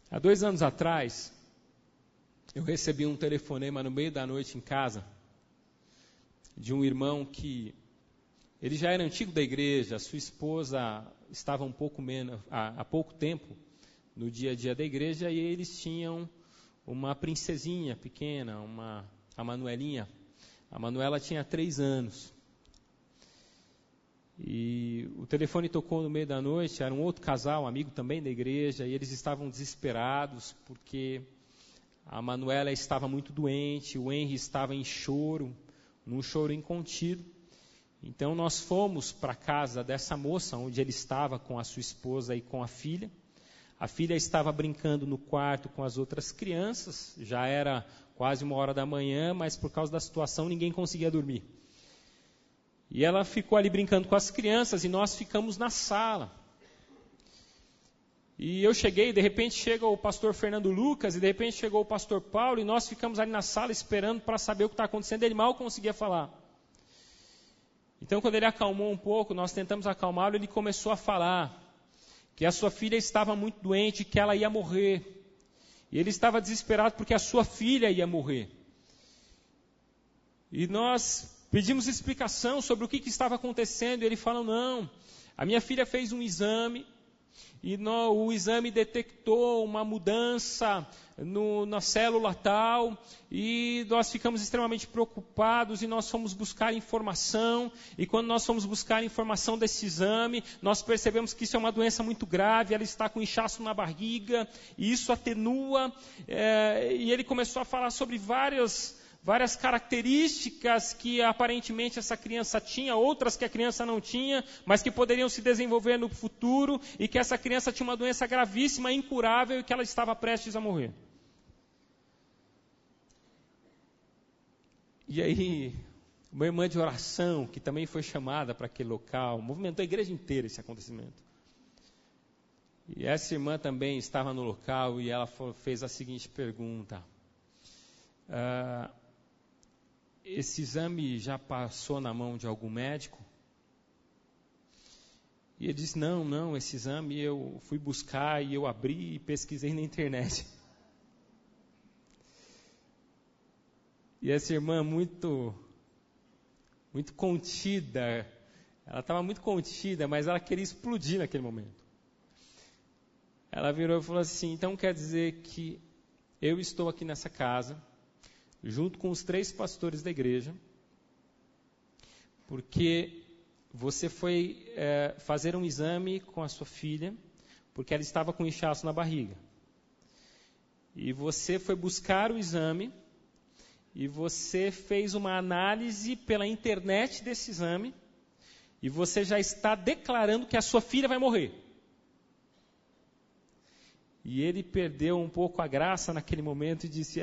Há 2 anos atrás, eu recebi um telefonema no meio da noite em casa, de um irmão que, ele já era antigo da igreja, sua esposa estava há pouco tempo no dia a dia da igreja, e eles tinham uma princesinha pequena, a Manuelinha. A Manuela tinha 3 anos. E o telefone tocou no meio da noite, era um outro casal, um amigo também da igreja, e eles estavam desesperados porque a Manuela estava muito doente, o Henry estava em choro, num choro incontido. Então nós fomos para a casa dessa moça, onde ele estava com a sua esposa e com a filha. A filha estava brincando no quarto com as outras crianças, já era quase 1h da manhã, mas por causa da situação ninguém conseguia dormir. E ela ficou ali brincando com as crianças e nós ficamos na sala. E eu cheguei, de repente chega o pastor Fernando Lucas, e de repente chegou o pastor Paulo, e nós ficamos ali na sala esperando para saber o que está acontecendo. Ele mal conseguia falar. Então, quando ele acalmou um pouco, nós tentamos acalmá-lo, ele começou a falar que a sua filha estava muito doente, que ela ia morrer. E ele estava desesperado porque a sua filha ia morrer. E nós pedimos explicação sobre o que estava acontecendo, e ele falou, não, a minha filha fez um exame, e o exame detectou uma mudança na célula tal, e nós ficamos extremamente preocupados, e nós fomos buscar informação, e quando nós fomos buscar informação desse exame, nós percebemos que isso é uma doença muito grave, ela está com inchaço na barriga, e isso atenua, e ele começou a falar sobre várias características que aparentemente essa criança tinha, outras que a criança não tinha, mas que poderiam se desenvolver no futuro, e que essa criança tinha uma doença gravíssima, incurável, e que ela estava prestes a morrer. E aí, uma irmã de oração, que também foi chamada para aquele local, movimentou a igreja inteira esse acontecimento. E essa irmã também estava no local, e ela fez a seguinte pergunta: esse exame já passou na mão de algum médico? E ele disse, não, esse exame eu fui buscar e eu abri e pesquisei na internet. E essa irmã muito contida, ela estava muito contida, mas ela queria explodir naquele momento. Ela virou e falou assim, então quer dizer que eu estou aqui nessa casa, junto com os 3 pastores da igreja, porque você foi fazer um exame com a sua filha, porque ela estava com inchaço na barriga. E você foi buscar o exame, e você fez uma análise pela internet desse exame, e você já está declarando que a sua filha vai morrer. E ele perdeu um pouco a graça naquele momento e disse,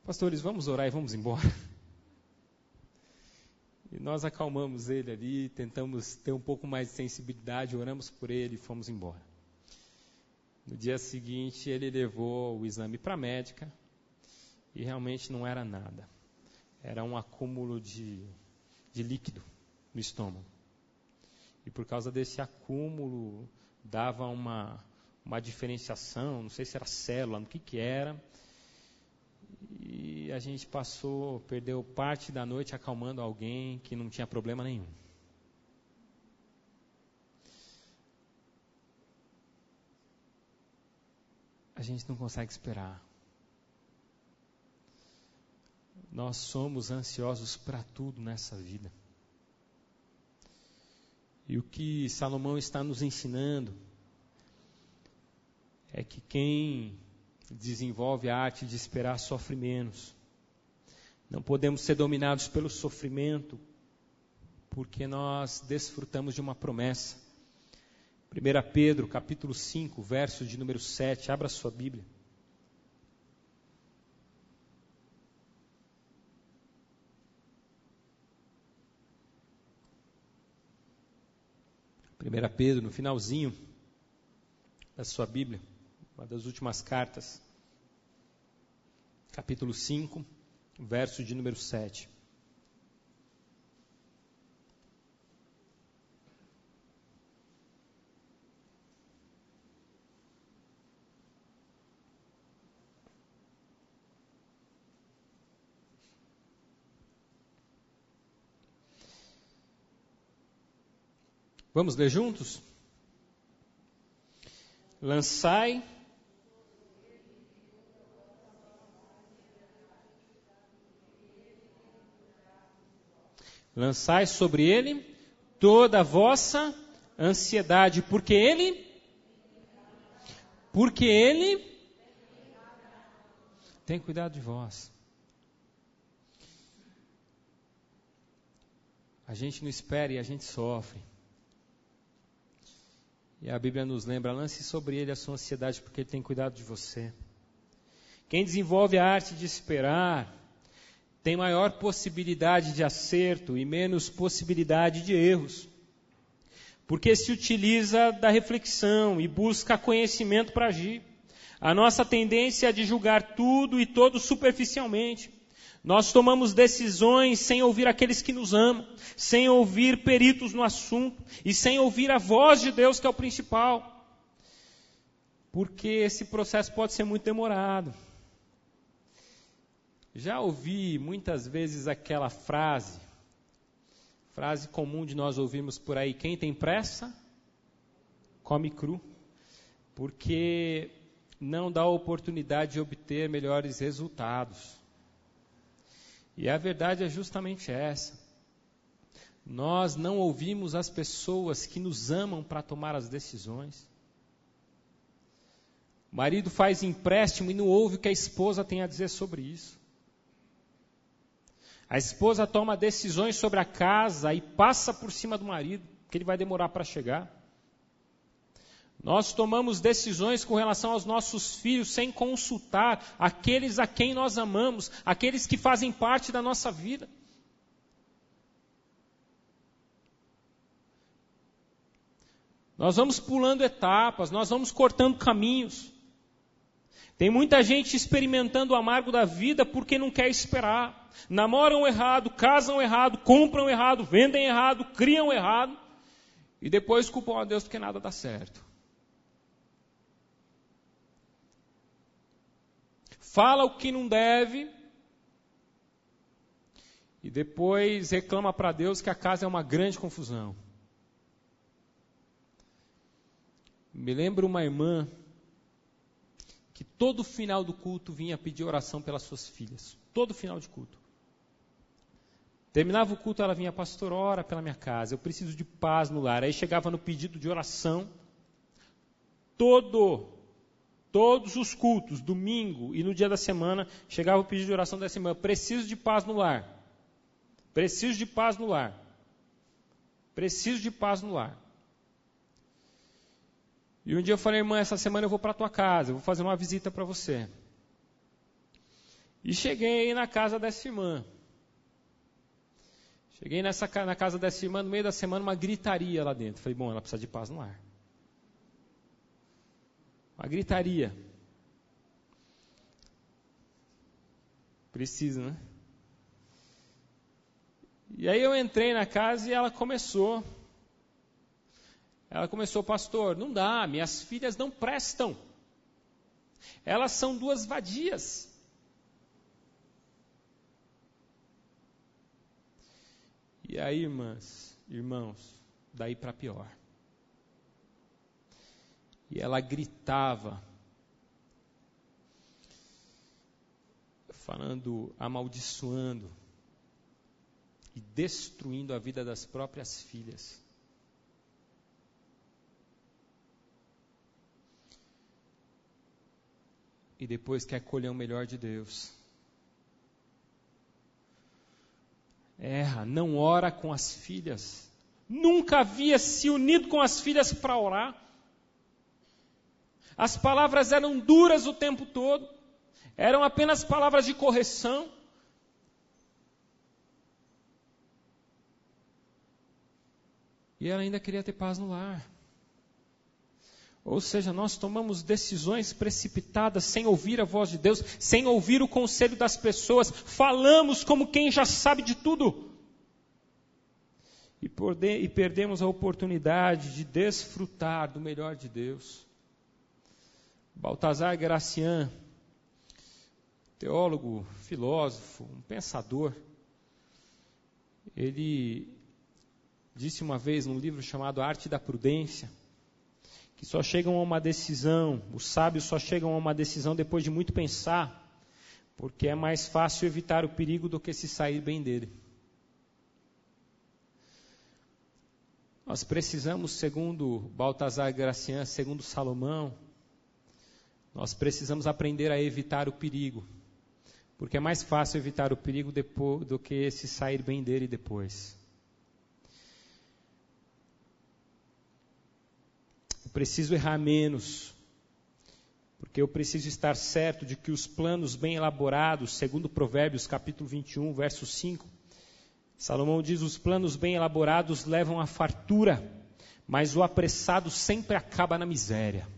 pastores, vamos orar e vamos embora. E nós acalmamos ele ali, tentamos ter um pouco mais de sensibilidade, oramos por ele e fomos embora. No dia seguinte, ele levou o exame para a médica e realmente não era nada. Era um acúmulo de líquido no estômago. E por causa desse acúmulo, dava uma diferenciação, não sei se era célula, no que era. E a gente perdeu parte da noite acalmando alguém que não tinha problema nenhum. A gente não consegue esperar. Nós somos ansiosos para tudo nessa vida. E o que Salomão está nos ensinando é que quem desenvolve a arte de esperar sofre menos. Não podemos ser dominados pelo sofrimento, porque nós desfrutamos de uma promessa. 1 Pedro, capítulo 5, verso de número 7. Abra sua Bíblia. Pedro, no finalzinho da sua Bíblia, uma das últimas cartas, capítulo 5, verso de número 7. Vamos ler juntos? Lançai sobre ele toda a vossa ansiedade, porque ele tem cuidado de vós. A gente não espera e a gente sofre. E a Bíblia nos lembra, lance sobre ele a sua ansiedade, porque ele tem cuidado de você. Quem desenvolve a arte de esperar tem maior possibilidade de acerto e menos possibilidade de erros, porque se utiliza da reflexão e busca conhecimento para agir. A nossa tendência é de julgar tudo e todos superficialmente. Nós tomamos decisões sem ouvir aqueles que nos amam, sem ouvir peritos no assunto e sem ouvir a voz de Deus, que é o principal. Porque esse processo pode ser muito demorado. Já ouvi muitas vezes aquela frase comum de nós ouvirmos por aí: quem tem pressa, come cru, porque não dá oportunidade de obter melhores resultados. E a verdade é justamente essa. Nós não ouvimos as pessoas que nos amam para tomar as decisões. O marido faz empréstimo e não ouve o que a esposa tem a dizer sobre isso. A esposa toma decisões sobre a casa e passa por cima do marido, que ele vai demorar para chegar. Nós tomamos decisões com relação aos nossos filhos sem consultar aqueles a quem nós amamos, aqueles que fazem parte da nossa vida. Nós vamos pulando etapas, nós vamos cortando caminhos. Tem muita gente experimentando o amargo da vida porque não quer esperar. Namoram errado, casam errado, compram errado, vendem errado, criam errado. E depois culpam a Deus porque nada dá certo. Fala o que não deve e depois reclama para Deus que a casa é uma grande confusão. Me lembro uma irmã que todo final do culto vinha pedir oração pelas suas filhas. Todo final de culto. Terminava o culto, ela vinha: pastor, ora pela minha casa, eu preciso de paz no lar. Aí chegava no pedido de oração. Todos os cultos, domingo e no dia da semana, chegava o pedido de oração dessa irmã: preciso de paz no lar. Preciso de paz no lar. Preciso de paz no lar. E um dia eu falei: irmã, essa semana eu vou para a tua casa, eu vou fazer uma visita para você. E cheguei na casa dessa irmã. Cheguei na casa dessa irmã, no meio da semana, uma gritaria lá dentro. Falei: bom, ela precisa de paz no lar. Uma gritaria. Precisa, né? E aí eu entrei na casa e ela começou. Pastor, não dá, minhas filhas não prestam. Elas são duas vadias. E aí, irmãos, daí para pior. E ela gritava, falando, amaldiçoando e destruindo a vida das próprias filhas. E depois quer colher o melhor de Deus. Erra, não ora com as filhas. Nunca havia se unido com as filhas para orar. As palavras eram duras o tempo todo. Eram apenas palavras de correção. E ela ainda queria ter paz no lar. Ou seja, nós tomamos decisões precipitadas sem ouvir a voz de Deus, sem ouvir o conselho das pessoas. Falamos como quem já sabe de tudo. E perdemos a oportunidade de desfrutar do melhor de Deus. Baltazar Gracian, teólogo, filósofo, um pensador, ele disse uma vez num livro chamado Arte da Prudência, que só chegam a uma decisão, os sábios só chegam a uma decisão depois de muito pensar, porque é mais fácil evitar o perigo do que se sair bem dele. Nós precisamos, segundo Baltazar Gracian, segundo Salomão, nós precisamos aprender a evitar o perigo, porque é mais fácil evitar o perigo depois, do que se sair bem dele depois. Eu preciso errar menos, Porque eu preciso estar certo de que os planos bem elaborados, segundo Provérbios capítulo 21, verso 5, Salomão diz: os planos bem elaborados levam à fartura, mas o apressado sempre acaba na miséria.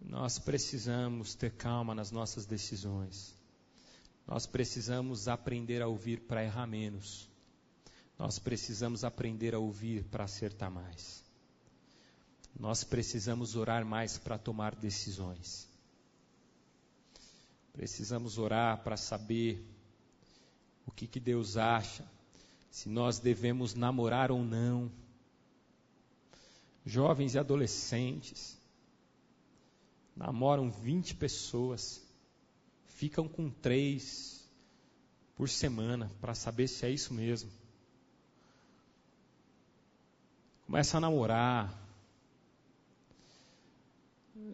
Nós precisamos ter calma nas nossas decisões. Nós precisamos aprender a ouvir para errar menos. Nós precisamos aprender a ouvir para acertar mais. Nós precisamos orar mais para tomar decisões. Precisamos orar para saber o que Deus acha, se nós devemos namorar ou não. Jovens e adolescentes namoram 20 pessoas, ficam com 3 por semana para saber se é isso mesmo. Começa a namorar,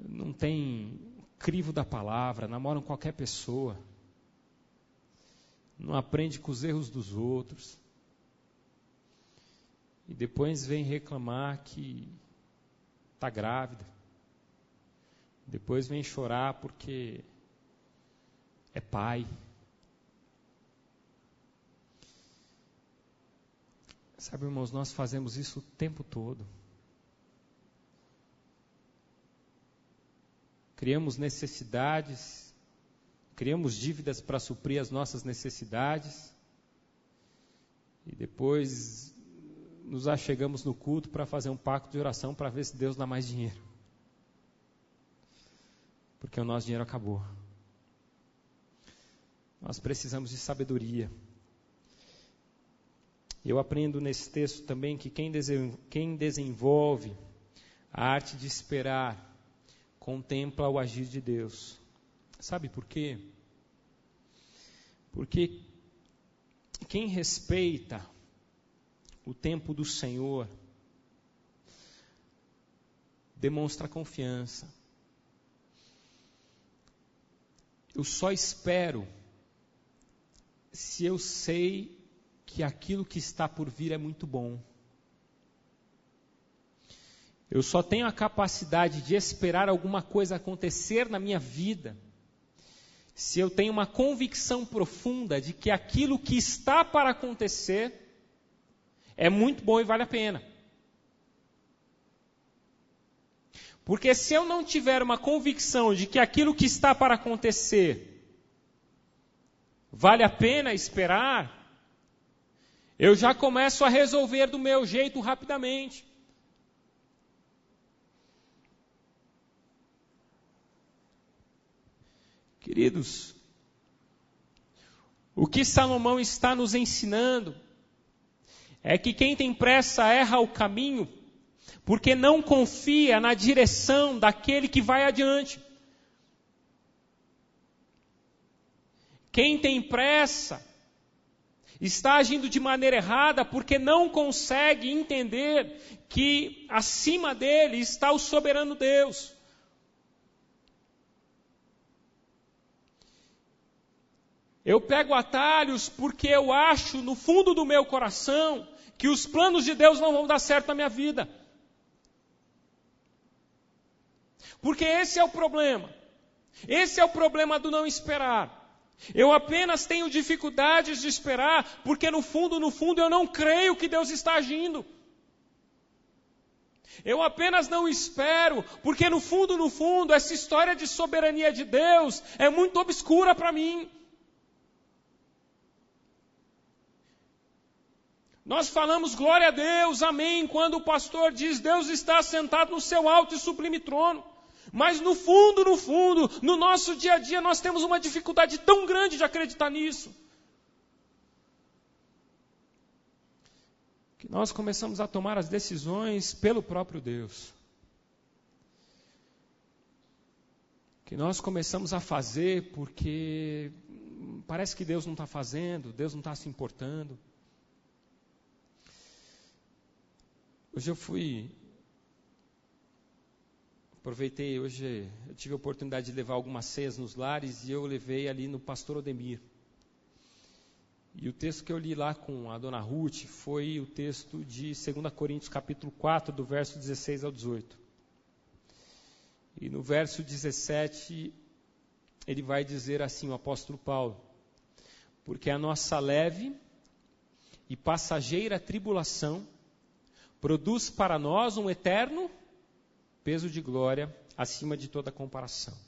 não tem crivo da palavra, namoram qualquer pessoa, não aprende com os erros dos outros, e depois vem reclamar que está grávida, depois vem chorar porque é pai. Sabe, irmãos, nós fazemos isso o tempo todo. Criamos necessidades, criamos dívidas para suprir as nossas necessidades, e depois nos achegamos no culto para fazer um pacto de oração para ver se Deus dá mais dinheiro. Porque o nosso dinheiro acabou. Nós precisamos de sabedoria. Eu aprendo nesse texto também que quem desenvolve a arte de esperar contempla o agir de Deus. Sabe por quê? Porque quem respeita o tempo do Senhor demonstra confiança. Eu só espero se eu sei que aquilo que está por vir é muito bom. Eu só tenho a capacidade de esperar alguma coisa acontecer na minha vida se eu tenho uma convicção profunda de que aquilo que está para acontecer é muito bom e vale a pena. Porque se eu não tiver uma convicção de que aquilo que está para acontecer vale a pena esperar, eu já começo a resolver do meu jeito rapidamente. Queridos, o que Salomão está nos ensinando é que quem tem pressa erra o caminho, porque não confia na direção daquele que vai adiante. Quem tem pressa está agindo de maneira errada porque não consegue entender que acima dele está o soberano Deus. Eu pego atalhos porque eu acho no fundo do meu coração que os planos de Deus não vão dar certo na minha vida. Porque esse é o problema. Esse é o problema do não esperar. Eu apenas tenho dificuldades de esperar porque no fundo eu não creio que Deus está agindo. Eu apenas não espero porque no fundo essa história de soberania de Deus é muito obscura para mim. Nós falamos glória a Deus, amém, quando o pastor diz Deus está sentado no seu alto e sublime trono. Mas no fundo, no nosso dia a dia, nós temos uma dificuldade tão grande de acreditar nisso. Que nós começamos a tomar as decisões pelo próprio Deus. Que nós começamos a fazer porque parece que Deus não está fazendo, Deus não está se importando. Hoje eu tive a oportunidade de levar algumas ceias nos lares e eu levei ali no Pastor Odemir. E o texto que eu li lá com a dona Ruth foi o texto de 2 Coríntios capítulo 4, do verso 16 ao 18. E no verso 17, ele vai dizer assim, o apóstolo Paulo: porque a nossa leve e passageira tribulação produz para nós um eterno peso de glória acima de toda comparação.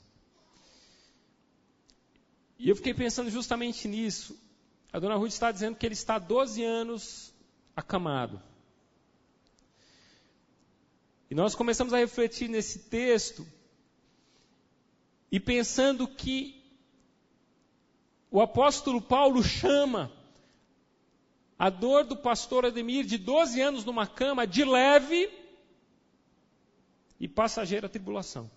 E eu fiquei pensando justamente nisso. A dona Ruth está dizendo que ele está há 12 anos acamado. E nós começamos a refletir nesse texto e pensando que o apóstolo Paulo chama a dor do pastor Ademir de 12 anos numa cama de leve e passageira tribulação.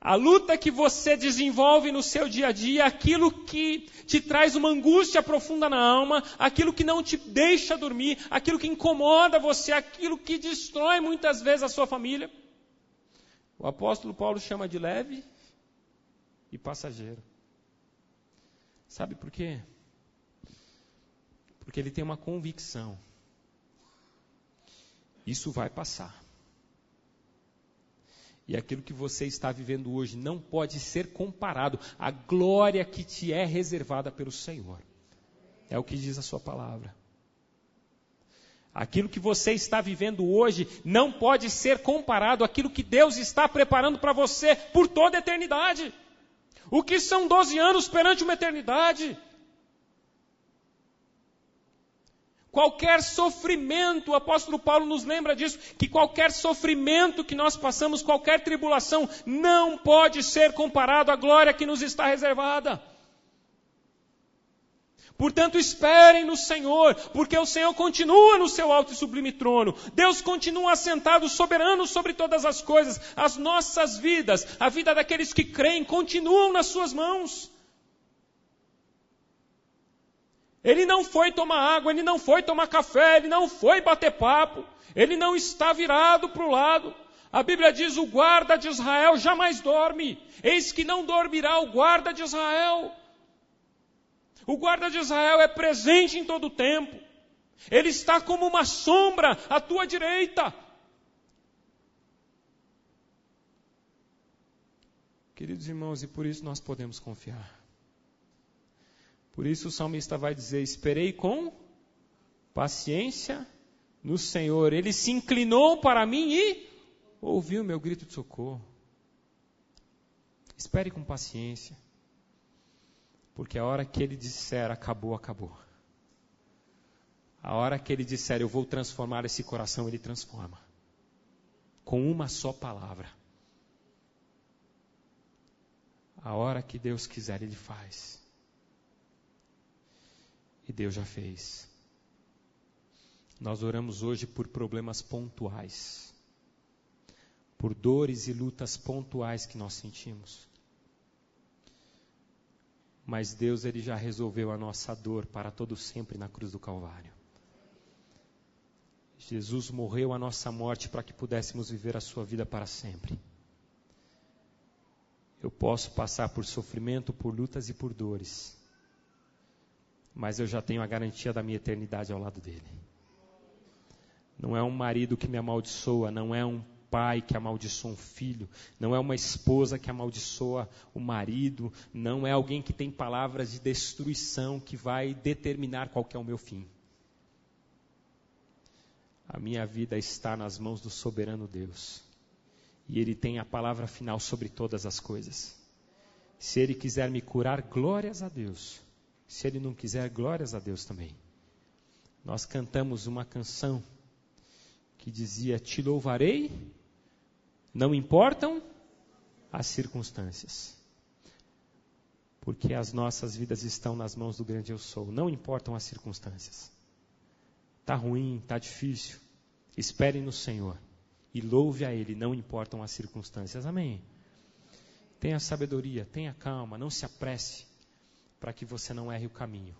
A luta que você desenvolve no seu dia a dia, aquilo que te traz uma angústia profunda na alma, aquilo que não te deixa dormir, aquilo que incomoda você, aquilo que destrói muitas vezes a sua família, o apóstolo Paulo chama de leve e passageiro. Sabe por quê? Porque ele tem uma convicção. Isso vai passar. E aquilo que você está vivendo hoje não pode ser comparado à glória que te é reservada pelo Senhor. É o que diz a sua palavra. Aquilo que você está vivendo hoje não pode ser comparado àquilo que Deus está preparando para você por toda a eternidade. O que são 12 anos perante uma eternidade? Qualquer sofrimento, o apóstolo Paulo nos lembra disso, que qualquer sofrimento que nós passamos, qualquer tribulação, não pode ser comparado à glória que nos está reservada. Portanto, esperem no Senhor, porque o Senhor continua no seu alto e sublime trono. Deus continua assentado, soberano sobre todas as coisas. As nossas vidas, a vida daqueles que creem, continuam nas suas mãos. Ele não foi tomar água, ele não foi tomar café, ele não foi bater papo, ele não está virado para o lado. A Bíblia diz: o guarda de Israel jamais dorme, eis que não dormirá o guarda de Israel. O guarda de Israel é presente em todo o tempo, ele está como uma sombra à tua direita. Queridos irmãos, e por isso nós podemos confiar. Por isso o salmista vai dizer: esperei com paciência no Senhor. Ele se inclinou para mim e ouviu o meu grito de socorro. Espere com paciência. Porque a hora que ele disser acabou, acabou. A hora que ele disser eu vou transformar esse coração, ele transforma. Com uma só palavra. A hora que Deus quiser, ele faz. E Deus já fez. Nós oramos hoje por problemas pontuais, por dores e lutas pontuais que nós sentimos. Mas Deus, ele já resolveu a nossa dor para todo sempre na cruz do Calvário. Jesus morreu a nossa morte para que pudéssemos viver a sua vida para sempre. Eu posso passar por sofrimento, por lutas e por dores, mas eu já tenho a garantia da minha eternidade ao lado dele. Não é um marido que me amaldiçoa, não é um pai que amaldiçoa um filho, não é uma esposa que amaldiçoa o marido, não é alguém que tem palavras de destruição que vai determinar qual que é o meu fim. A minha vida está nas mãos do soberano Deus. E Ele tem a palavra final sobre todas as coisas. Se Ele quiser me curar, glórias a Deus. Se Ele não quiser, glórias a Deus também. Nós cantamos uma canção que dizia: te louvarei, não importam as circunstâncias. Porque as nossas vidas estão nas mãos do grande Eu Sou. Não importam as circunstâncias. Está ruim, está difícil. Espere no Senhor. E louve a Ele, não importam as circunstâncias. Amém? Tenha sabedoria, tenha calma, não se apresse, para que você não erre o caminho.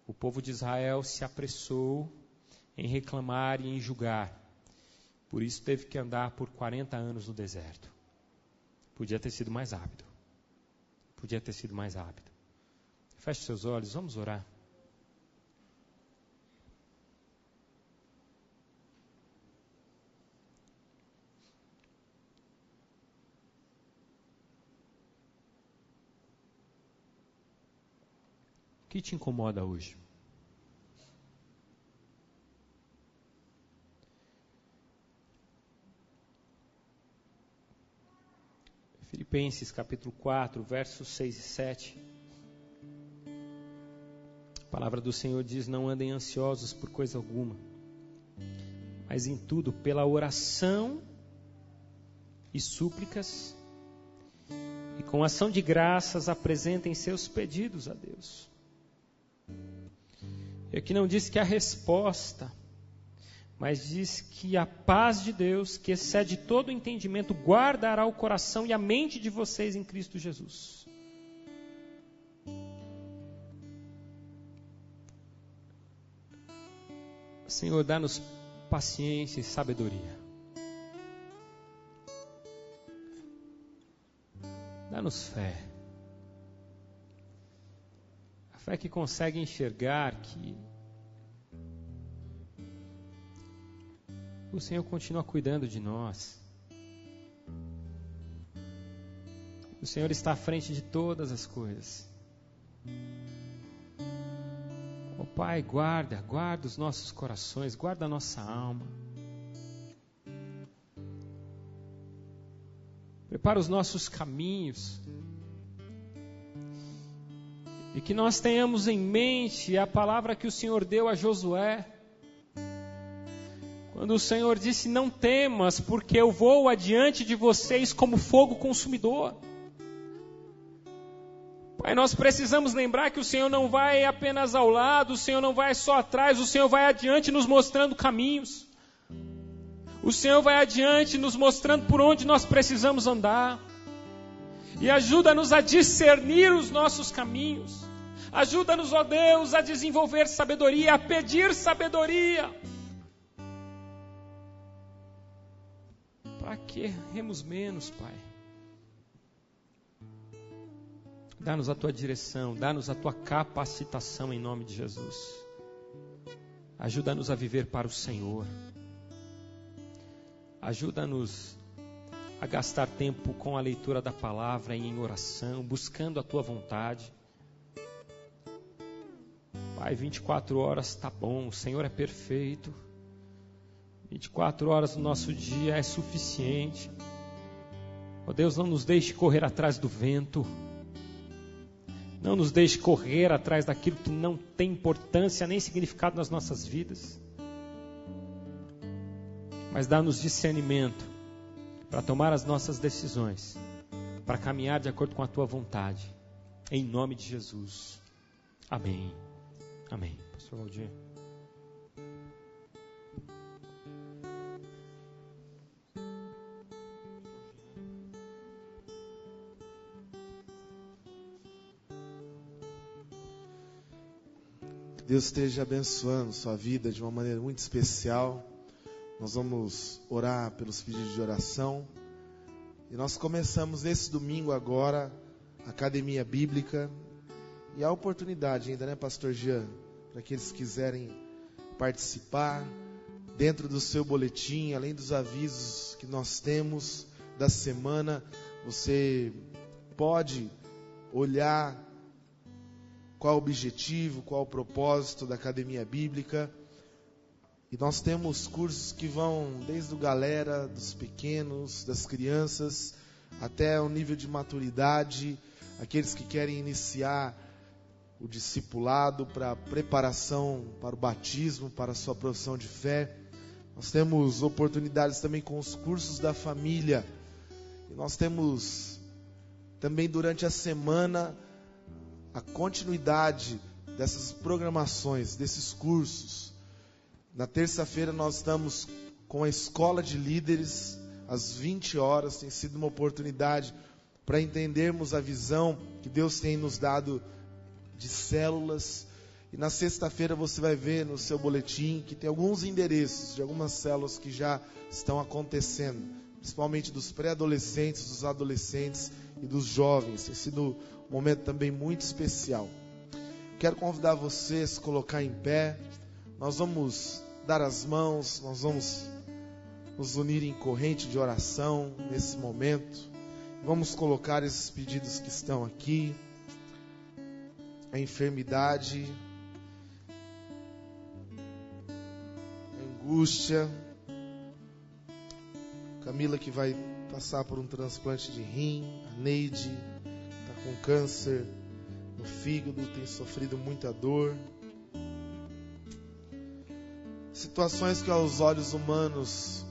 O povo de Israel se apressou em reclamar e em julgar. Por isso teve que andar por 40 anos no deserto. Podia ter sido mais rápido. Podia ter sido mais rápido. Feche seus olhos, vamos orar. O que te incomoda hoje? Filipenses capítulo 4, versos 6 e 7. A palavra do Senhor diz: não andem ansiosos por coisa alguma, mas em tudo, pela oração e súplicas, e com ação de graças, apresentem seus pedidos a Deus. Eu que não disse que a resposta, mas diz que a paz de Deus, que excede todo o entendimento, guardará o coração e a mente de vocês em Cristo Jesus. Senhor, dá-nos paciência e sabedoria. Dá-nos fé. A fé que consegue enxergar que o Senhor continua cuidando de nós. O Senhor está à frente de todas as coisas. Oh Pai, guarda os nossos corações, guarda a nossa alma. Prepara os nossos caminhos. E que nós tenhamos em mente a palavra que o Senhor deu a Josué. Quando o Senhor disse: não temas, porque eu vou adiante de vocês como fogo consumidor. Pai, nós precisamos lembrar que o Senhor não vai apenas ao lado, o Senhor não vai só atrás, o Senhor vai adiante nos mostrando caminhos. O Senhor vai adiante nos mostrando por onde nós precisamos andar. E ajuda-nos a discernir os nossos caminhos. Ajuda-nos, ó Deus, a desenvolver sabedoria, a pedir sabedoria. Para que erremos menos, Pai. Dá-nos a Tua direção, dá-nos a Tua capacitação em nome de Jesus. Ajuda-nos a viver para o Senhor. Ajuda-nos a gastar tempo com a leitura da palavra e em oração, buscando a Tua vontade. Pai, 24 horas está bom, o Senhor é perfeito. 24 horas do nosso dia é suficiente. Ó Deus, não nos deixe correr atrás do vento. Não nos deixe correr atrás daquilo que não tem importância nem significado nas nossas vidas. Mas dá-nos discernimento para tomar as nossas decisões, para caminhar de acordo com a Tua vontade. Em nome de Jesus. Amém. Amém. Pastor Valdir. Que Deus esteja abençoando sua vida de uma maneira muito especial. Nós vamos orar pelos pedidos de oração. E nós começamos nesse domingo agora a Academia Bíblica. E há oportunidade ainda, né, Pastor Jean? Para aqueles que quiserem participar. Dentro do seu boletim, além dos avisos que nós temos da semana, você pode olhar qual o objetivo, qual o propósito da Academia Bíblica. E nós temos cursos que vão desde o galera, dos pequenos, das crianças, até o nível de maturidade, aqueles que querem iniciar o discipulado para preparação para o batismo, para a sua profissão de fé. Nós temos oportunidades também com os cursos da família. E nós temos também durante a semana a continuidade dessas programações, desses cursos. Na terça-feira nós estamos com a Escola de Líderes, às 20 horas. Tem sido uma oportunidade para entendermos a visão que Deus tem nos dado de células. E na sexta-feira você vai ver no seu boletim que tem alguns endereços de algumas células que já estão acontecendo, principalmente dos pré-adolescentes, dos adolescentes e dos jovens. Tem sido um momento também muito especial. quero convidar você a se colocar em pé. Nós vamos dar as mãos, nós vamos nos unir em corrente de oração nesse momento. Vamos colocar esses pedidos que estão aqui. A enfermidade, a angústia. Camila, que vai passar por um transplante de rim. A Neide está com câncer no fígado, tem sofrido muita dor. Situações que aos olhos humanos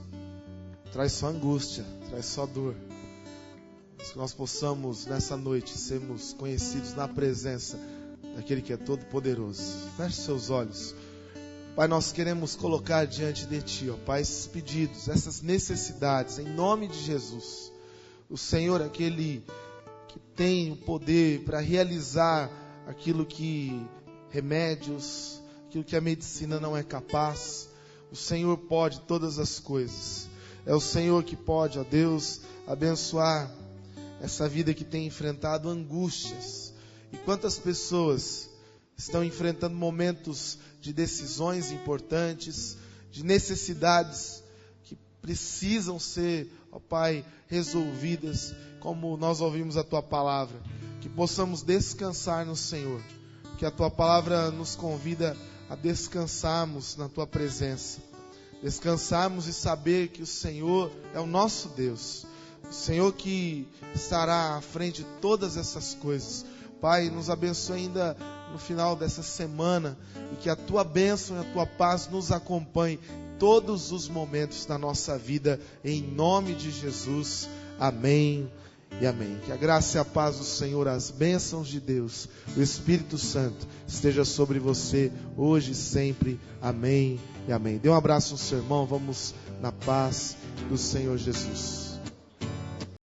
traz só angústia, traz só dor. Mas que nós possamos nessa noite sermos conhecidos na presença daquele que é todo poderoso. Feche seus olhos. Pai, nós queremos colocar diante de Ti, ó Pai, esses pedidos, essas necessidades, em nome de Jesus. O Senhor, aquele que tem o poder para realizar aquilo que remédios, aquilo que a medicina não é capaz. O Senhor pode todas as coisas. É o Senhor que pode, ó Deus, abençoar essa vida que tem enfrentado angústias. E quantas pessoas estão enfrentando momentos de decisões importantes, de necessidades que precisam ser, ó Pai, resolvidas, como nós ouvimos a Tua palavra. Que possamos descansar no Senhor, que a Tua palavra nos convida a descansarmos na Tua presença, descansarmos e saber que o Senhor é o nosso Deus, o Senhor que estará à frente de todas essas coisas. Pai, nos abençoe ainda no final dessa semana e que a Tua bênção e a Tua paz nos acompanhe todos os momentos da nossa vida, em nome de Jesus. Amém e amém. Que a graça e a paz do Senhor, as bênçãos de Deus, o Espírito Santo esteja sobre você hoje e sempre. Amém e amém. Dê um abraço no seu irmão. Vamos na paz do Senhor Jesus.